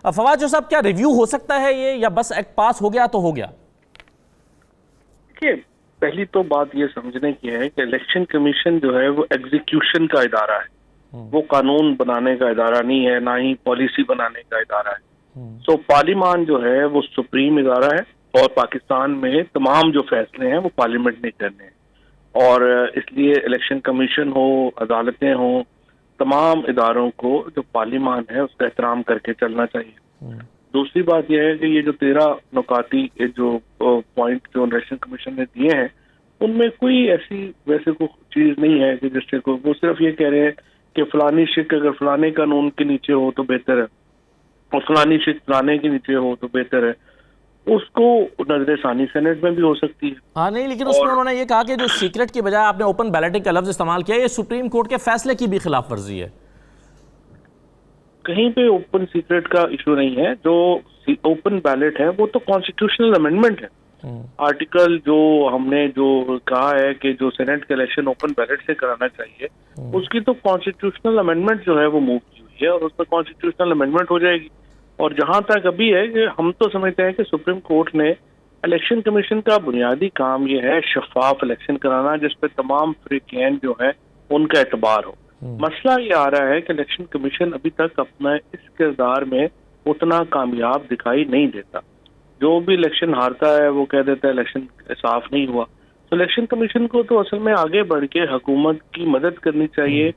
[SPEAKER 1] फवाद साहब, क्या रिव्यू हो सकता है ये, या बस एक्ट पास हो गया तो हो गया?
[SPEAKER 5] पहली तो बात ये समझने की है कि इलेक्शन कमीशन जो है वो एग्जीक्यूशन का इदारा है, वो कानून बनाने का इदारा नहीं है, ना ही पॉलिसी बनाने का इदारा है। तो पार्लियामान जो है वो सुप्रीम इदारा है, और पाकिस्तान में तमाम जो फैसले हैं वो पार्लियामेंट ने करने हैं, और इसलिए इलेक्शन कमीशन हो, अदालतें हो, तमाम इदारों को जो पार्लियामान है उसका एहतराम करके चलना चाहिए। दूसरी बात यह है कि ये जो 13 नुकाती जो पॉइंट जो इलेक्शन कमीशन ने दिए हैं उनमें कोई ऐसी वैसे कोई चीज नहीं है कि जिससे को वो सिर्फ ये कह रहे हैं कि फलानी शिक अगर फलाने कानून के नीचे हो तो बेहतर है और फलानी शिक फलाने के नीचे हो तो बेहतर है। उसको नजरसानी सेनेट में भी हो सकती है।
[SPEAKER 1] हाँ नहीं, लेकिन उसमें उन्होंने ये कहा कि जो सीक्रेट की बजाय आपने ओपन बैलेटिंग का लफ्ज इस्तेमाल किया, ये सुप्रीम कोर्ट के फैसले की भी खिलाफ वर्जी है।
[SPEAKER 5] कहीं पे ओपन सीक्रेट का इशू नहीं है, जो ओपन बैलेट है वो तो कॉन्स्टिट्यूशनल अमेंडमेंट है। आर्टिकल जो हमने जो कहा है कि जो सेनेट के इलेक्शन ओपन बैलेट से कराना चाहिए, उसकी तो कॉन्स्टिट्यूशनल अमेंडमेंट जो है वो मूव की हुई है और उस पर कॉन्स्टिट्यूशनल अमेंडमेंट हो जाएगी। और जहां तक अभी है कि हम तो समझते हैं कि सुप्रीम कोर्ट ने इलेक्शन कमीशन का बुनियादी काम ये है शफाफ इलेक्शन कराना, जिस पे तमाम फ्रीकैन जो है उनका एतबार हो। मसला ये आ रहा है कि इलेक्शन कमीशन अभी तक अपना इस किरदार में उतना कामयाब दिखाई नहीं देता। जो भी इलेक्शन हारता है वो कह देता है इलेक्शन साफ नहीं हुआ। तो इलेक्शन कमीशन को तो असल में आगे बढ़ के हुकूमत की मदद करनी चाहिए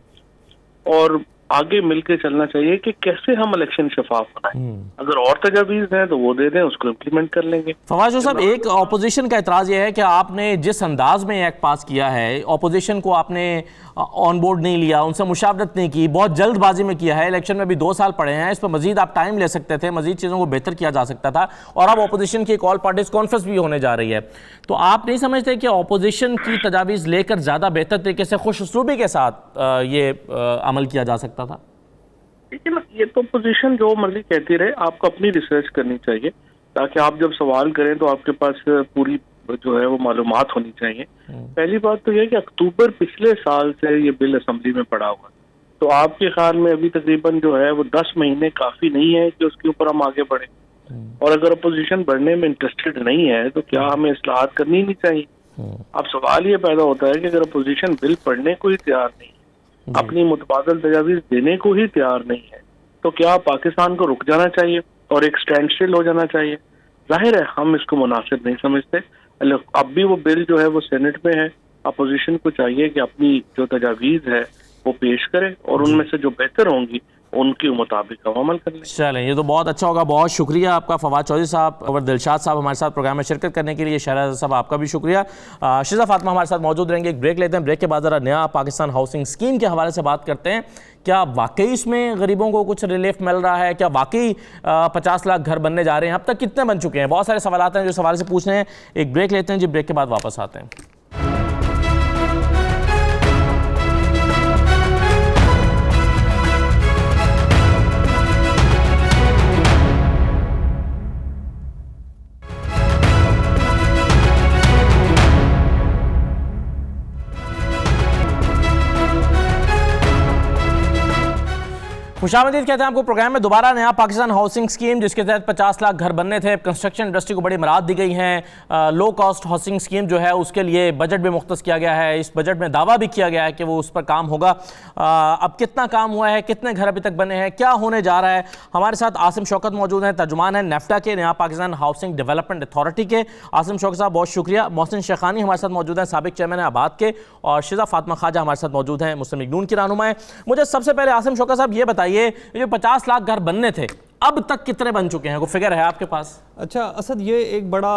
[SPEAKER 5] और आगे मिलकर चलना चाहिए कि कैसे हम इलेक्शन शफाफ बनाएं। अगर और तजावीज़ हैं तो वो दे दें, उसको इम्प्लीमेंट कर लेंगे।
[SPEAKER 1] फवाद चौधरी साहब, एक ऑपोजिशन का एतराज़ ये है कि आपने जिस अंदाज में एक्ट पास किया है, ऑपोजिशन को आपने ऑन बोर्ड नहीं लिया, उनसे मुशावरत नहीं की, बहुत जल्दबाजी में किया है। इलेक्शन में भी 2 साल पड़े हैं, इस पर मजीद आप टाइम ले सकते थे, मजीद चीज़ों को बेहतर किया जा सकता था। और अब ऑपोजिशन की एक ऑल पार्टीज कॉन्फ्रेंस भी होने जा रही है, तो आप नहीं समझते कि ऑपोजिशन की तजावीज़ लेकर ज़्यादा बेहतर तरीके से खुश उसलूबी के साथ ये अमल किया जा सकता था?
[SPEAKER 5] लेकिन ये तो पोजीशन जो मर्जी कहती रहे, आपको अपनी रिसर्च करनी चाहिए ताकि आप जब सवाल करें तो आपके पास पूरी जो है वो मालूमात होनी चाहिए। पहली बात तो यह कि अक्टूबर पिछले साल से ये बिल असेंबली में पड़ा हुआ, तो आपके ख्याल में अभी तकरीबन जो है वो 10 महीने काफी नहीं है कि उसके ऊपर हम आगे बढ़े? और अगर अपोजिशन बढ़ने में इंटरेस्टेड नहीं है तो क्या हमें इस्लाहात करनी नहीं चाहिए? अब सवाल ये पैदा होता है कि अगर अपोजिशन बिल पढ़ने को ही तैयार नहीं, अपनी मुतबादल तजावीज़ देने को ही तैयार नहीं है, तो क्या पाकिस्तान को रुक जाना चाहिए और एक स्टैंड स्टिल हो जाना चाहिए? जाहिर है हम इसको मुनासिब नहीं समझते। अब भी वो बिल जो है वो सेनेट में है, अपोजिशन को चाहिए कि अपनी जो तजावीज़ है वो पेश करे और उनमें से जो बेहतर होंगी उनके मुताबिक हम अमल कर लें।
[SPEAKER 1] चलें, ये तो बहुत अच्छा होगा। बहुत शुक्रिया आपका फवाद चौधरी साहब और दिलशाद साहब हमारे साथ प्रोग्राम में शिरकत करने के लिए। शहराज साहब आपका भी शुक्रिया। शिजा फातिमा हमारे साथ मौजूद रहेंगे। एक ब्रेक लेते हैं, ब्रेक के बाद ज़रा नया पाकिस्तान हाउसिंग स्कीम के हवाले से बात करते हैं। क्या वाकई इसमें गरीबों को कुछ रिलीफ मिल रहा है? क्या वाकई 50 लाख घर बनने जा रहे हैं? अब तक कितने बन चुके हैं? बहुत सारे सवाल हैं जो सवाल से पूछ रहे हैं। एक ब्रेक लेते हैं जी, ब्रेक के बाद वापस आते हैं। खुशामदीद कहते हैं आपको प्रोग्राम में दोबारा। नया पाकिस्तान हाउसिंग स्कीम जिसके तहत 50 लाख घर बनने थे, कंस्ट्रक्शन इंडस्ट्री को बड़ी मराद दी गई हैं। लो कॉस्ट हाउसिंग स्कीम जो है उसके लिए बजट भी मुख्तस किया गया है। इस बजट में दावा भी किया गया है कि वो उस पर काम होगा। अब कितना काम हुआ है, कितने घर अभी तक बने हैं, क्या होने जा रहा है? हमारे साथ आसिम शौकत मौजूद हैं, तर्जुमान हैं नेफ्टा के, नया पाकिस्तान हाउसिंग डेवलपमेंट अथॉरिटी के। आसिम शौकत साहब बहुत शुक्रिया। मोहसिन शेखानी हमारे साथ मौजूद हैं, साबिक चेयरमैन आबाद के। और शिजा फातिमा ख्वाजा हमारे साथ मौजूद हैं, मुस्लिम लीग नून की रहनुमा है। मुझे सबसे पहले आसिम शौकत साहब ये बताइए, जो 50 लाख घर बनने थे अब तक कितने बन चुके हैं? कोई फिगर है आपके पास?
[SPEAKER 6] अच्छा असद, ये एक बड़ा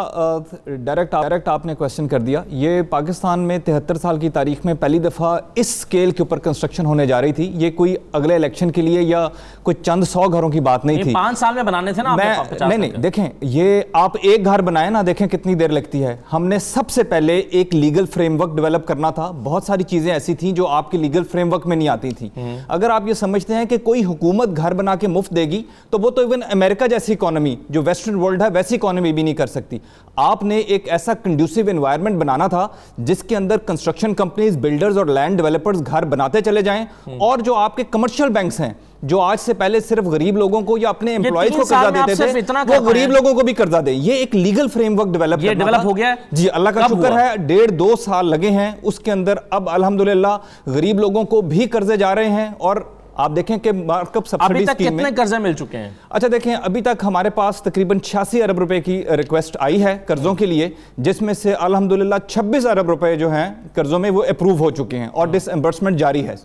[SPEAKER 6] डायरेक्ट आपने क्वेश्चन कर दिया। ये पाकिस्तान में 73 साल की तारीख में पहली दफ़ा इस स्केल के ऊपर कंस्ट्रक्शन होने जा रही थी। ये कोई अगले इलेक्शन के लिए या कोई चंद 100 घरों की बात नहीं थी।
[SPEAKER 1] 5 साल में बनाने थे ना?
[SPEAKER 6] नहीं, देखें, ये आप एक घर बनाए ना, देखें कितनी देर लगती है। हमने सबसे पहले एक लीगल फ्रेमवर्क डेवलप करना था। बहुत सारी चीज़ें ऐसी थी जो आपके लीगल फ्रेमवर्क में नहीं आती थी। अगर आप ये समझते हैं कि कोई हुकूमत घर बना के मुफ्त देगी तो वो तो इवन अमेरिका जैसी इकोनॉमी जो वेस्टर्न वर्ल्ड है वैसी इकोनॉमी भी नहीं कर सकती। आपने एक ऐसा कंड्यूसिव एनवायरनमेंट बनाना था जिसके अंदर कंस्ट्रक्शन कंपनीज, बिल्डर्स और लैंड डेवलपर्स घर बनाते चले जाएं, और जो आपके कमर्शियल बैंक्स हैं जो आज से पहले सिर्फ गरीब लोगों को या अपने एम्प्लॉइज को कर्जा देते थे, वो गरीब लोगों को भी कर्जा दे। ये एक लीगल फ्रेमवर्क डेवलप हो गया जी, अल्लाह का शुक्र है। 1.5-2 साल लगे हैं उसके अंदर। अब अल्हम्दुलिल्लाह गरीब लोगों को भी कर्जे जा रहे हैं। और आप देखें कि मार्कअप सब्सिडी
[SPEAKER 1] अभी तक कितने कर्जे मिल चुके हैं?
[SPEAKER 6] अच्छा देखें, अभी तक हमारे पास तकरीबन 86 अरब रुपए की रिक्वेस्ट आई है कर्जों के लिए, जिसमें से अल्हम्दुलिल्लाह 26 अरब रुपए जो हैं कर्जों में वो अप्रूव हो चुके हैं और डिसएम्बर्समेंट जारी है।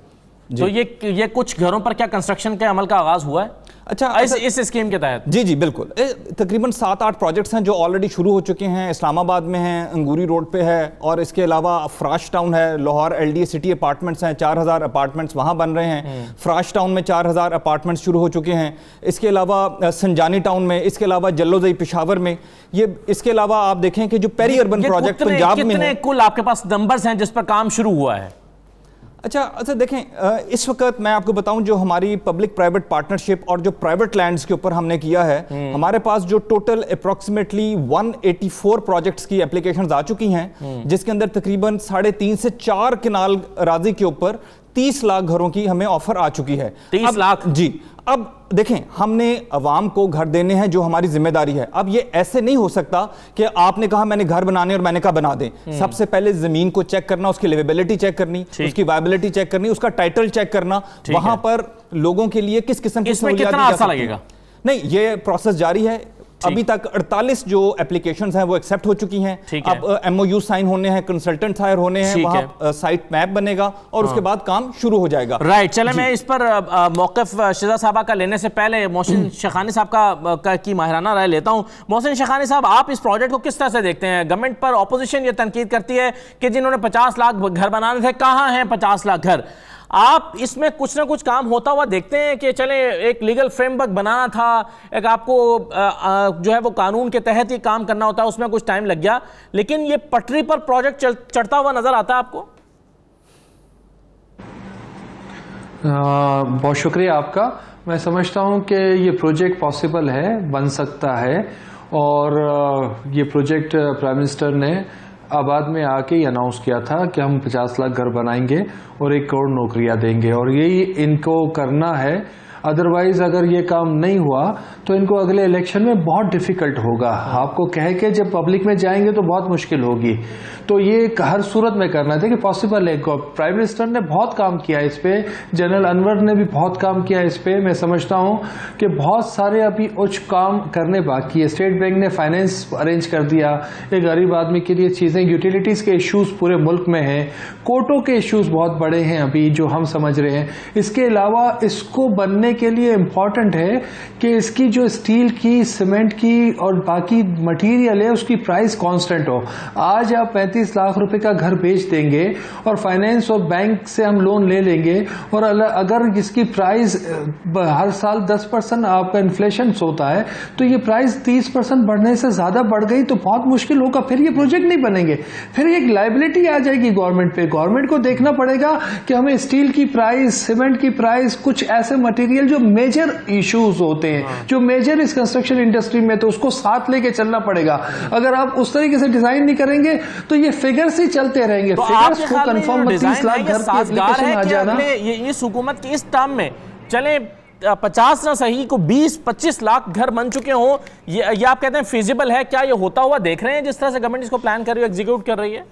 [SPEAKER 1] तो ये कुछ घरों पर क्या कंस्ट्रक्शन के अमल का आगाज हुआ है?
[SPEAKER 6] अच्छा,
[SPEAKER 1] इस स्कीम के तहत
[SPEAKER 6] जी बिल्कुल। तकरीबन 7-8 प्रोजेक्ट्स हैं जो ऑलरेडी शुरू हो चुके हैं। इस्लामाबाद में हैं, अंगूरी रोड पे है, और इसके अलावा फ्राश टाउन है, लाहौर LDA सिटी अपार्टमेंट्स हैं, 4000 अपार्टमेंट्स वहाँ बन रहे हैं। फ्राश टाउन में 4000 अपार्टमेंट्स शुरू हो चुके हैं। इसके अलावा संजानी टाउन में, इसके अलावा जल्लोज़ई पेशावर में, ये इसके अलावा आप देखें कि जो पेरी अर्बन प्रोजेक्ट पंजाब में है।
[SPEAKER 1] कुल आपके पास नंबर्स हैं जिस पर काम शुरू हुआ है?
[SPEAKER 6] अच्छा देखें, इस वक्त मैं आपको बताऊं जो हमारी पब्लिक प्राइवेट पार्टनरशिप और जो प्राइवेट लैंड्स के ऊपर हमने किया है, हमारे पास जो टोटल अप्रॉक्सीमेटली 184 प्रोजेक्ट्स की एप्लीकेशंस आ चुकी हैं, जिसके अंदर तकरीबन 3.5 से 4 किनाल राजी के ऊपर 30 लाख घरों की हमें ऑफर आ चुकी है।
[SPEAKER 1] 30 लाख
[SPEAKER 6] जी। अब देखें, हमने अवाम को घर देने हैं, जो हमारी जिम्मेदारी है। अब ये ऐसे नहीं हो सकता कि आपने कहा मैंने घर बनाने और मैंने कहा बना दें। सबसे पहले जमीन को चेक करना, उसकी लिवेबिलिटी चेक करनी, उसकी वायबिलिटी चेक करनी, उसका टाइटल चेक करना, वहां पर लोगों के लिए किस किस्म की
[SPEAKER 1] सहूलियत दी जा सकती है।
[SPEAKER 6] नहीं, ये प्रोसेस जारी है। अभी तक 48 जो एप्लीकेशंस हैं वो एक्सेप्ट हो चुकी हैं। अब MOU साइन होने हैं, कंसल्टेंट हायर होने हैं, वहां साइट मैप बनेगा और उसके बाद काम शुरू हो जाएगा।
[SPEAKER 1] राइट, चले मैं इस पर मौक़िफ़ शिजा साहबा का लेने से पहले मोहसिन शेखानी साहब की माहिराना राय लेता हूं। मोहसिन शेखानी साहब, आप इस प्रोजेक्ट को किस तरह से देखते हैं? गवर्नमेंट पर ऑपोजिशन ये तनकीद करती है कि जिन्होंने 50 लाख घर बनाने थे, कहां हैं 50 लाख घर? आप इसमें कुछ ना कुछ काम होता हुआ देखते हैं कि चले एक लीगल फ्रेमवर्क बनाना था, एक आपको जो है वो कानून के तहत ही काम करना होता है, उसमें कुछ टाइम लग गया, लेकिन ये पटरी पर प्रोजेक्ट चढ़ता हुआ नजर आता है आपको?
[SPEAKER 7] बहुत शुक्रिया आपका। मैं समझता हूं कि ये प्रोजेक्ट पॉसिबल है, बन सकता है, और ये प्रोजेक्ट प्राइम मिनिस्टर ने आबाद में आके ही अनाउंस किया था कि हम 50 लाख घर बनाएंगे और 1 करोड़ नौकरियां देंगे, और यही इनको करना है। अदरवाइज अगर ये काम नहीं हुआ तो इनको अगले इलेक्शन में बहुत डिफिकल्ट होगा। आपको कह के जब पब्लिक में जाएंगे तो बहुत मुश्किल होगी। तो ये हर सूरत में करना था कि पॉसिबल है। प्राइम मिनिस्टर ने बहुत काम किया इस पे, जनरल अनवर ने भी बहुत काम किया इस पे। मैं समझता हूँ कि बहुत सारे अभी उच्च काम करने बाकी है। स्टेट बैंक ने फाइनेंस अरेंज कर दिया, एक गरीब आदमी के लिए चीज़ें, यूटिलिटीज़ के इश्यूज पूरे मुल्क में हैं, कोर्टों के इश्यूज बहुत बड़े हैं अभी जो हम समझ रहे हैं। इसके अलावा इसको बनने के लिए इम्पॉर्टेंट है कि इसकी जो स्टील की, सीमेंट की और बाकी मटेरियल है उसकी प्राइस कांस्टेंट हो। आज आप 35 लाख रुपए का घर बेच देंगे और फाइनेंस और बैंक से हम लोन ले लेंगे, और अगर इसकी प्राइस हर साल 10% आपका इन्फ्लेशन होता है तो ये प्राइस 30% बढ़ने से ज्यादा बढ़ गई तो बहुत मुश्किल होगा, फिर ये प्रोजेक्ट नहीं बनेंगे। फिर एक लायबिलिटी आ जाएगी गवर्नमेंट पे। गवर्नमेंट को देखना पड़ेगा कि हमें स्टील की प्राइस, सीमेंट की प्राइस, कुछ ऐसे मटेरियल जो मेजर इश्यूज होते हैं, जो मेजर इस कंस्ट्रक्शन इंडस्ट्री में, तो उसको साथ लेके चलना पड़ेगा। अगर आप उस तरीके से डिजाइन नहीं करेंगे तो ये फिगर्स ही चलते रहेंगे।
[SPEAKER 1] तो
[SPEAKER 7] फिगर्स को कंफर्म 32 लाख घर की एप्लीकेशन आ जाना,
[SPEAKER 1] ये हुकूमत की इस टर्म में चले 50 ना सही को 20-25 लाख घर बन चुके हों, ये आप कहते हैं फिजिबल है? क्या ये होता हुआ देख रहे हैं जिस तरह से गवर्नमेंट इसको प्लान कर रही है, एग्जीक्यूट कर रही है?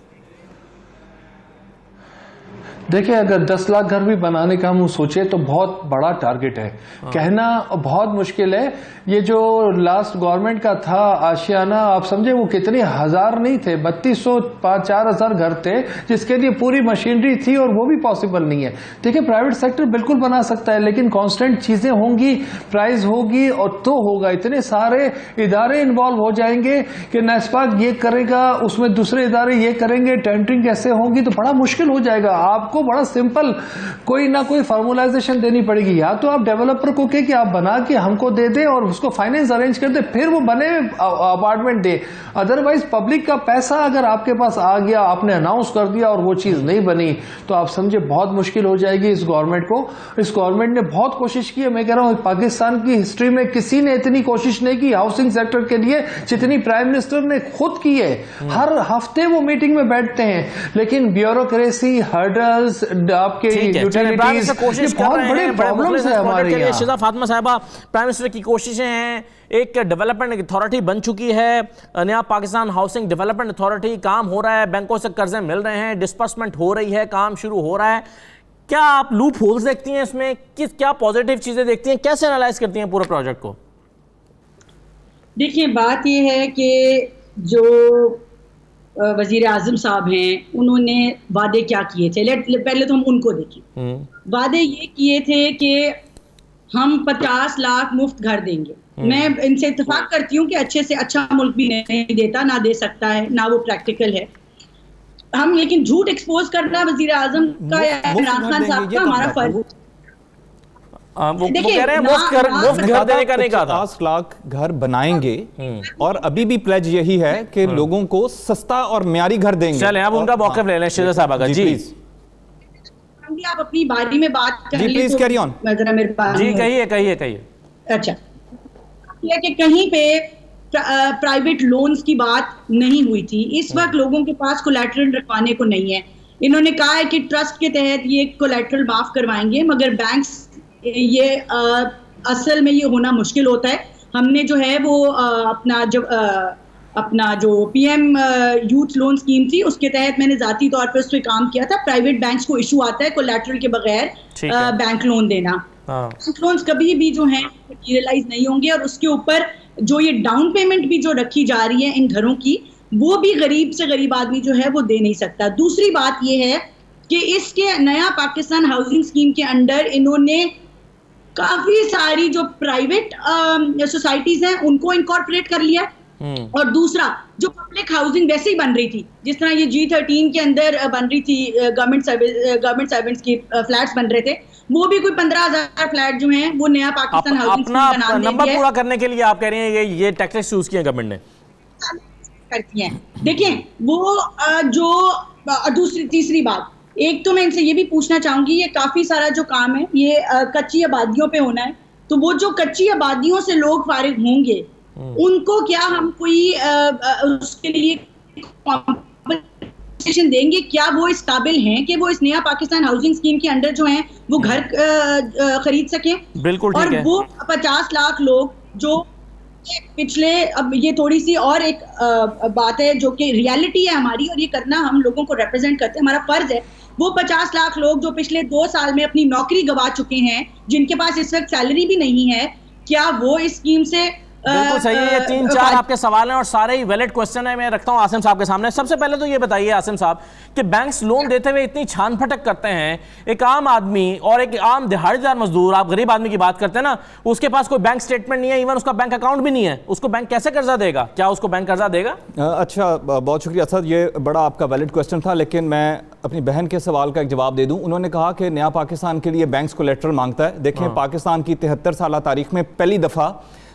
[SPEAKER 7] देखिए, अगर 10 लाख घर भी बनाने का हम सोचे तो बहुत बड़ा टारगेट है। कहना बहुत मुश्किल है। ये जो लास्ट गवर्नमेंट का था आशियाना, आप समझे वो कितने हजार नहीं थे, 3200-4000 घर थे जिसके लिए पूरी मशीनरी थी, और वो भी पॉसिबल नहीं है। देखिए, प्राइवेट सेक्टर बिल्कुल बना सकता है, लेकिन कांस्टेंट चीजें होंगी, प्राइस होगी, और तो होगा। इतने सारे इदारे इन्वॉल्व हो जाएंगे कि नेस्पाक ये करेगा, उसमें दूसरे इदारे ये करेंगे, टेंडरिंग कैसे होगी, तो बड़ा मुश्किल हो जाएगा। आपको बड़ा सिंपल कोई ना कोई फॉर्मुलाइजेशन देनी पड़ेगी। या तो आप डेवलपर को कहे कि आप बना के हमको दे दे और उसको फाइनेंस अरेंज कर दे, फिर वो बने अपार्टमेंट दे। अदरवाइज पब्लिक का पैसा अगर आपके पास आ गया, आपने अनाउंस कर दिया और वो चीज नहीं बनी, तो आप समझे बहुत मुश्किल हो जाएगी इस गवर्नमेंट को। इस गवर्नमेंट ने बहुत कोशिश की है। मैं कह रहा हूं पाकिस्तान की हिस्ट्री में किसी ने इतनी कोशिश नहीं की हाउसिंग सेक्टर के लिए जितनी प्राइम मिनिस्टर ने खुद की है। हर हफ्ते वो मीटिंग में बैठते हैं, लेकिन ब्यूरोक्रेसी, हर्डल, आपके यूटिलिटीज, बहुत बड़े प्रॉब्लम्स है हमारे यहाँ।
[SPEAKER 1] शिजा फातिमा साहिबा, प्राइम मिनिस्टर की कोशिशें हैं, एक डेवलपमेंट अथॉरिटी बन चुकी है, नया पाकिस्तान हाउसिंग डेवलपमेंट अथॉरिटी, काम हो रहा है, बैंकों से कर्जे मिल रहे हैं, डिस्बर्समेंट हो रही है, काम शुरू हो रहा है। क्या आप लूप होल्स देखती हैं इसमें? क्या पॉजिटिव चीजें देखती हैं? कैसे एनालाइज करती हैं पूरे प्रोजेक्ट को?
[SPEAKER 2] देखिए, बात यह है कि जो वजीर आजम साहब हैं, उन्होंने वादे क्या किए थे, पहले तो हम उनको देखें। वादे ये किए थे कि हम 50 लाख मुफ्त घर देंगे। मैं इनसे इत्तेफाक करती हूँ कि अच्छे से अच्छा मुल्क भी नहीं देता, ना दे सकता है, ना वो प्रैक्टिकल है। हम लेकिन झूठ एक्सपोज करना वजीर आजम का या इमरान खान साहब का हमारा फर्ज।
[SPEAKER 1] वो कह रहे हैं मुफ्त घर देने का नहीं कहा था।
[SPEAKER 6] 50 लाख घर बनाएंगे और अभी भी प्लेज यही है कि लोगों को सस्ता और म्यारी घर देंगे।
[SPEAKER 1] चलें, अब उनका मौक़िफ़ ले लें शिजा साहबा का। जी
[SPEAKER 2] आप अपनी बारी में बात कर
[SPEAKER 6] जी, प्लीज कैरी ऑन।
[SPEAKER 2] जरा मेरे पास
[SPEAKER 1] जी, कहिए।
[SPEAKER 2] अच्छा, ये कि कहीं पे प्राइवेट लोन्स की बात नहीं हुई थी। इस वक्त लोगों के पास कोलैटरल रखवाने को नहीं है। इन्होंने कहा है कि ट्रस्ट के तहत ये कोलैटरल माफ करवाएंगे, मगर बैंक्स ये असल में ये होना मुश्किल होता है। हमने जो है वो अपना जो पीएम यूथ लोन स्कीम थी उसके तहत मैंने जाती तौर पर उस पर काम किया था। प्राइवेट बैंक्स को इशू आता है कोलैटरल के बगैर बैंक लोन देना। बैंक लोन्स कभी भी जो है मटीरियलाइज नहीं होंगे, और उसके ऊपर जो ये डाउन पेमेंट भी जो रखी जा रही है इन घरों की, वो भी गरीब से गरीब आदमी जो है वो दे नहीं सकता। दूसरी बात ये है कि इसके नया पाकिस्तान हाउसिंग स्कीम के अंडर इन्होंने काफी सारी जो प्राइवेट सोसाइटीज हैं उनको इनकॉर्पोरेट कर लिया, और दूसरा जो पब्लिक हाउसिंग वैसे ही बन रही थी, जिस तरह ये G13 के अंदर बन रही थी, गवर्नमेंट सर्वेंट्स की फ्लैट्स बन रहे थे, वो भी कोई 15,000 फ्लैट जो हैं वो नया पाकिस्तान हाउसिंग स्कीम का नाम
[SPEAKER 1] नंबर पूरा करने के लिए आप कह रहे हैं ये टैक्टिक्स यूज किए गवर्नमेंट ने
[SPEAKER 2] करती हैं। देखिए वो जो तीसरी बात, एक तो मैं इनसे ये भी पूछना चाहूंगी, ये काफी सारा जो काम है ये कच्ची आबादियों पे होना है, तो वो जो कच्ची आबादियों से लोग फारिग होंगे उनको क्या हम कोई उसके लिए कॉम्पनसेशन देंगे? क्या वो इस काबिल हैं कि वो इस नया पाकिस्तान हाउसिंग स्कीम के अंडर जो हैं वो घर खरीद सकें?
[SPEAKER 1] बिल्कुल।
[SPEAKER 2] और वो 50 लाख लोग जो पिछले, अब ये थोड़ी सी और एक बात है जो कि रियलिटी है हमारी, और ये करना हम लोगों को रिप्रेजेंट करते हैं, हमारा फर्ज है। वो 50 लाख लोग जो पिछले 2 साल में अपनी नौकरी गंवा चुके हैं, जिनके पास इस वक्त सैलरी भी नहीं है, क्या वो इस स्कीम से
[SPEAKER 1] बिल्कुल सही है। ये 3-4 आपके सवाल हैं और सारे ही वैलिड क्वेश्चन है। मैं रखता हूं आसिम साहब के सामने। सबसे पहले तो ये बताइए आसिम साहब कि बैंक्स लोन देते हुए इतनी छान फटक करते हैं, एक आम आदमी और एक आम दिहाड़ीदार मजदूर, आप गरीब आदमी की बात करते हैं ना, उसके पास कोई बैंक स्टेटमेंट नहीं है, इवन उसका बैंक अकाउंट भी नहीं है, उसको बैंक कैसे कर्जा देगा? क्या उसको बैंक कर्जा देगा?
[SPEAKER 6] अच्छा, बहुत शुक्रिया असद, ये बड़ा आपका वैलिड क्वेश्चन था, लेकिन मैं अपनी बहन के सवाल का एक जवाब दे दूं। उन्होंने कहा कि नया पाकिस्तान के लिए बैंक्स कोलेटरल मांगता है। देखें, पाकिस्तान की 73 साल तारीख में पहली दफ़ा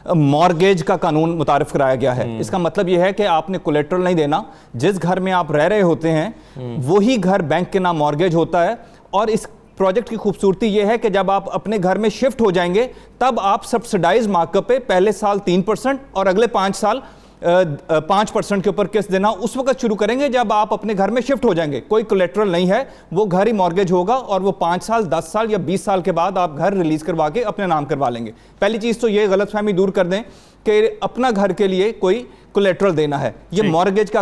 [SPEAKER 6] मॉर्गेज का कानून मुतारिफ कराया गया है। इसका मतलब यह है कि आपने कोलेटरल नहीं देना, जिस घर में आप रह रहे होते हैं वही घर बैंक के नाम मॉर्गेज होता है। और इस प्रोजेक्ट की खूबसूरती यह है कि जब आप अपने घर में शिफ्ट हो जाएंगे तब आप सब्सिडाइज मार्कअप पे पहले साल 3% और अगले 5 साल 5% के ऊपर किस्त देना उस वक्त शुरू करेंगे जब आप अपने घर में शिफ्ट हो जाएंगे। कोई कोलेटरल नहीं है, वो घर ही मॉर्गेज होगा, और वो 5 साल 10 साल या 20 साल के बाद आप घर रिलीज करवा के अपने नाम करवा लेंगे। पहली चीज तो ये गलतफहमी दूर कर दें कि अपना घर के लिए कोई कोलेटरल देना है। ये मॉर्गेज का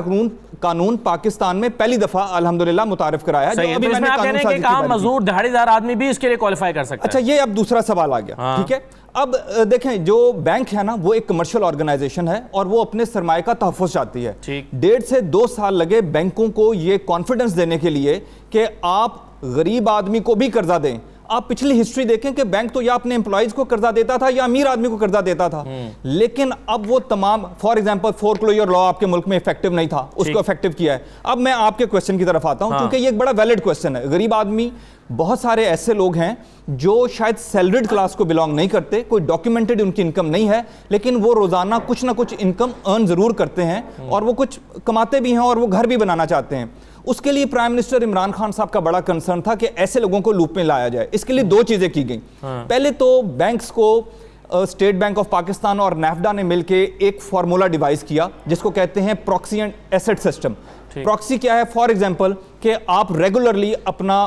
[SPEAKER 6] कानून पाकिस्तान में पहली दफा अल्हम्दुलिल्लाह मुतारिफ कराया है।
[SPEAKER 1] तो इसमें आप कह रहे हैं कि आम मजदूर दिहाड़ीदार आदमी भी इसके लिए क्वालिफाई कर सकता है।
[SPEAKER 6] अच्छा, ये अब दूसरा सवाल आ गया। ठीक है, अब देखें, जो बैंक है ना वो एक कमर्शियल ऑर्गेनाइजेशन है और वो अपने सरमाए का तहफ़्फ़ुज़ चाहती है। 1.5 से 2 साल लगे बैंकों को ये कॉन्फिडेंस देने के लिए कि आप गरीब आदमी को भी कर्जा दें। आप पिछली हिस्ट्री देखें कि बैंक तो या अपने एम्प्लॉइज को कर्जा देता था या अमीर आदमी को कर्जा देता था, लेकिन अब वो तमाम, फॉर एग्जांपल फोरक्लोजर लॉ आपके मुल्क में इफेक्टिव नहीं था, उसको इफेक्टिव किया है। अब मैं आपके क्वेश्चन की तरफ आता हूं, क्योंकि ये एक बड़ा वैलिड क्वेश्चन है। गरीब आदमी, बहुत सारे ऐसे लोग हैं जो शायद सैलरीड क्लास को बिलोंग नहीं करते, कोई डॉक्यूमेंटेड उनकी इनकम नहीं है, लेकिन वो रोजाना कुछ ना कुछ इनकम अर्न जरूर करते हैं और वो कुछ कमाते भी हैं और वो घर भी बनाना चाहते हैं। उसके लिए प्राइम मिनिस्टर इमरान खान साहब का बड़ा कंसर्न था कि ऐसे लोगों को लूप में लाया जाए। इसके लिए 2 चीजें की गई। पहले तो बैंक्स को स्टेट बैंक ऑफ पाकिस्तान और नैफडा ने मिलकर एक फार्मूला डिवाइस किया जिसको कहते हैं proxy and asset system. Proxy क्या है? फॉर एग्जांपल कि आप रेगुलरली अपना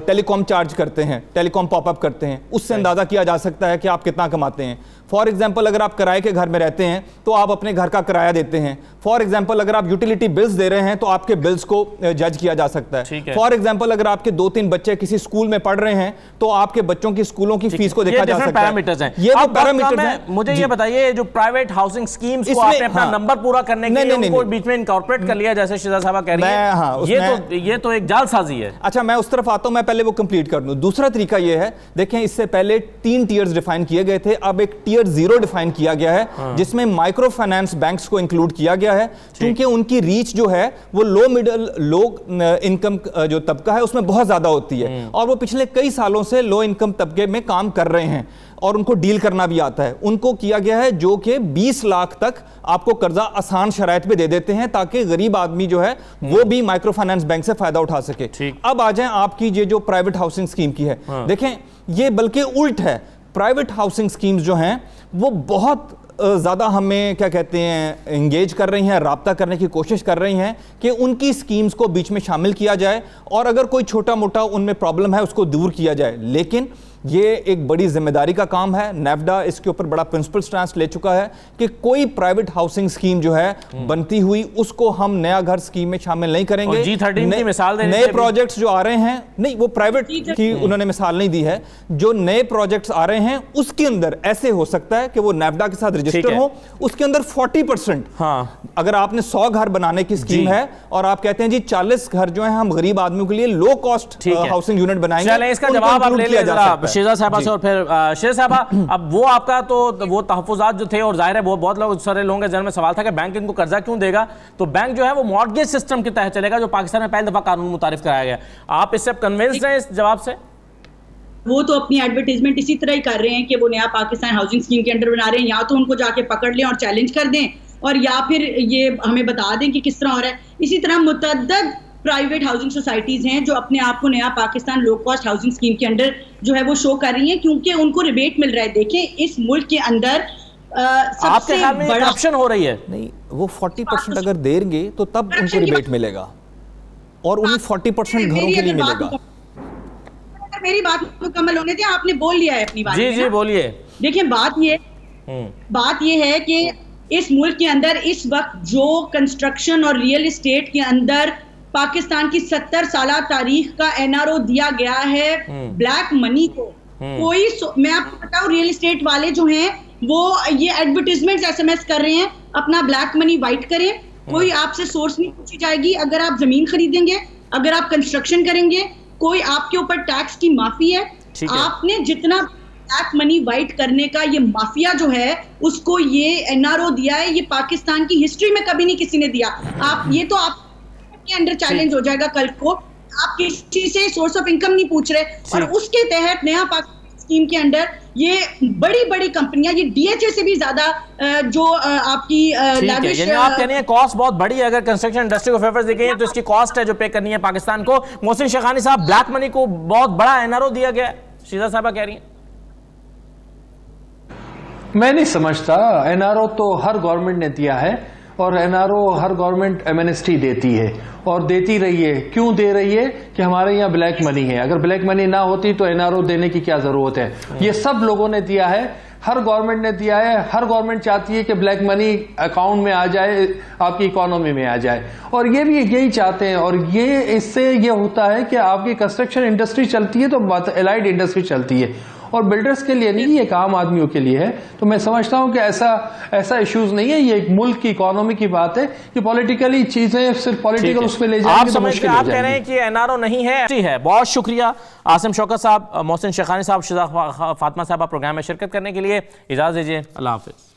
[SPEAKER 6] टेलीकॉम चार्ज करते हैं, टेलीकॉम पॉपअप करते हैं, उससे अंदाजा किया जा सकता है कि आप कितना कमाते हैं। फॉर एग्जांपल अगर आप किराए के घर में रहते हैं तो आप अपने घर का किराया देते हैं। फॉर एग्जांपल अगर आप यूटिलिटी बिल्स दे रहे हैं तो आपके बिल्स को जज किया जा सकता है। फॉर एग्जांपल अगर आपके 2-3 बच्चे किसी स्कूल में पढ़ रहे हैं तो आपके बच्चों की स्कूलों की फीस को देखा जा सकता है।
[SPEAKER 1] ये वो पैरामीटर्स हैं। मुझे ये बताइए, जो प्राइवेट हाउसिंग स्कीम्स को आपने अपना नंबर पूरा करने के लिए उनको बीच में इनकॉर्पोरेट कर लिया, जैसे शिजा साहब कह रही है, ये तो एक जालसाजी है।
[SPEAKER 6] अच्छा, मैं उस तरफ आता हूं, मैं पहले वो कंप्लीट कर दूं। दूसरा तरीका ये है, देखें, इससे पहले 3 टियर्स डिफाइन किए गए थे, अब एक टियर 0 डिफाइन किया गया है जिसमें माइक्रो फाइनेंस बैंक्स को इंक्लूड किया गया है, क्योंकि उनकी रीच जो है वो लो मिडिल लो इनकम जो तबका है उसमें बहुत ज्यादा होती है और वो पिछले कई सालों से लो इनकम तबके में काम कर रहे हैं और उनको डील करना भी आता है। उनको किया गया है जो कि 20 लाख तक आपको कर्जा आसान शराइत पे दे देते हैं ताकि गरीब आदमी जो है वो भी माइक्रो फाइनेंस बैंक से फायदा उठा सके। अब आ जाएं आपकी ये जो प्राइवेट हाउसिंग स्कीम की है, देखें, ये बल्कि उल्ट है। प्राइवेट हाउसिंग स्कीम्स जो हैं वो बहुत ज़्यादा हमें क्या कहते हैं इंगेज कर रही हैं, राब्ता करने की कोशिश कर रही हैं कि उनकी स्कीम्स को बीच में शामिल किया जाए और अगर कोई छोटा मोटा उनमें प्रॉब्लम है उसको दूर किया जाए। लेकिन ये एक बड़ी जिम्मेदारी का काम है। नेफ्डा इसके ऊपर बड़ा प्रिंसिपल स्टैंस ले चुका है कि कोई प्राइवेट हाउसिंग स्कीम जो है बनती हुई उसको हम नया घर स्कीम में शामिल नहीं करेंगे।
[SPEAKER 1] G13 की मिसाल देने
[SPEAKER 6] नए प्रोजेक्ट्स जो आ रहे हैं, नहीं वो प्राइवेट की उन्होंने मिसाल नहीं दी है, जो नए प्रोजेक्ट्स आ रहे हैं उसके अंदर ऐसे हो सकता है कि वो नेफ्डा के साथ रजिस्टर हो, उसके अंदर 40%,
[SPEAKER 1] हाँ,
[SPEAKER 6] अगर आपने 100 घर बनाने की स्कीम है और आप कहते हैं जी 40 घर जो है हम गरीब आदमियों के लिए लो कॉस्ट हाउसिंग यूनिट बनाएंगे,
[SPEAKER 1] चलें इसका जवाब आप ले लीजिए शेजा साहबा से और फिर शेजा साहबा, अब वो आपका तो वो तहफ़्फ़ुज़ात जो थे और जाहिर है वो बहुत लोग सारे लोगों के जहन में सवाल था कि बैंक इनको कर्जा क्यों देगा, तो बैंक जो है वो मॉर्गेज सिस्टम के तहत चलेगा जो पाकिस्तान में पहली दफा कानून मुतारिफ कराया गया। आप इससे कन्विंस्ड हैं इस जवाब से?
[SPEAKER 2] वो तो अपनी एडवर्टाइजमेंट इसी तरह ही कर रहे हैं कि वो नया पाकिस्तान हाउसिंग स्कीम के अंडर बना रहे हैं, या तो उनको जाके पकड़ लें और चैलेंज कर दें और या फिर ये हमें बता दें कि किस तरह हो रहा है। इसी तरह मुतअद्दिद प्राइवेट हाउसिंग सोसाइटीज हैं जो अपने आप को नया Pakistan low cost housing scheme के अंडर जो है वो शो कर रही हैं क्योंकि उनको रिबेट मिल रहा है। देखें इस मुल्क के अंदर
[SPEAKER 1] आपके ख्याल में करप्शन हो रही है?
[SPEAKER 6] नहीं, वो 40% अगर देंगे तो तब उनको रिबेट मिलेगा और उन्हें 40% घरों के लिए मिलेगा।
[SPEAKER 2] मेरी बात मुकम्मल होने दें, आपने बोल लिया है अपनी बात।
[SPEAKER 1] जी जी बोलिए।
[SPEAKER 2] देखिए बात ये है कि इस मुल्क के अंदर इस वक्त जो कंस्ट्रक्शन और रियल एस्टेट के अंदर पाकिस्तान की 70 साला तारीख का एनआरओ दिया गया है ब्लैक मनी को, कोई मैं आपको बताऊं रियल एस्टेट वाले जो हैं वो ये एडवर्टाइजमेंट SMS कर रहे हैं अपना ब्लैक मनी वाइट करें, कोई आपसे सोर्स नहीं पूछी जाएगी। अगर आप जमीन खरीदेंगे, अगर आप कंस्ट्रक्शन करेंगे, कोई आपके ऊपर टैक्स की माफी है। आपने जितना ब्लैक मनी वाइट करने का ये माफिया जो है उसको ये एनआरओ दिया है, ये पाकिस्तान की हिस्ट्री में कभी नहीं किसी ने दिया। आप ये तो आप के अंडर चैलेंज हो जाएगा कल को, आप किसी से सोर्स ऑफ इनकम नहीं पूछ रहे और उसके तहत नया पाकिस्तान स्कीम के अंडर ये बड़ी बड़ी कंपनियां, ये DHA से भी ज्यादा जो आपकी
[SPEAKER 1] यानी आप कह रही हैं कॉस्ट बहुत बड़ी है। अगर कंस्ट्रक्शन इंडस्ट्री को फेवर्स देखेंगे तो इसकी कॉस्ट है जो पे करनी है पाकिस्तान को। मोहसिन शेखानी साहब, ब्लैक मनी को बहुत बड़ा एनआरओ दिया गया है, शीजा साहबा कह रही हैं।
[SPEAKER 7] मैं नहीं समझता, एनआरओ तो हर गवर्नमेंट ने दिया है और एनआरओ हर गवर्नमेंट एमनेस्टी देती है और देती रही है। क्यों दे रही है? कि हमारे यहाँ ब्लैक मनी है, अगर ब्लैक मनी ना होती तो एनआरओ देने की क्या जरूरत है। ये सब लोगों ने दिया है, हर गवर्नमेंट ने दिया है। हर गवर्नमेंट चाहती है कि ब्लैक मनी अकाउंट में आ जाए, आपकी इकोनॉमी में आ जाए, और ये भी यही चाहते हैं। और ये इससे ये होता है कि आपकी कंस्ट्रक्शन इंडस्ट्री चलती है तो एलाइड इंडस्ट्री चलती है और बिल्डर्स के लिए नहीं, ये आम आदमियों के लिए है। तो मैं समझता हूं कि ऐसा इश्यूज नहीं है, ये एक मुल्क की इकोनॉमी की बात है कि पॉलिटिकली चीजें सिर्फ पॉलिटिकल उसमें ले जाएंगे तो मुश्किल हो जाएगी।
[SPEAKER 1] आप कह रहे हैं कि एनआरओ नहीं है। बहुत शुक्रिया आसिम शौकत साहब, मोहसिन शेखानी साहब, शिजा फातिमा साहब प्रोग्राम में शिरकत करने के लिए। इजाजत दीजिए, अल्लाह हाफिज।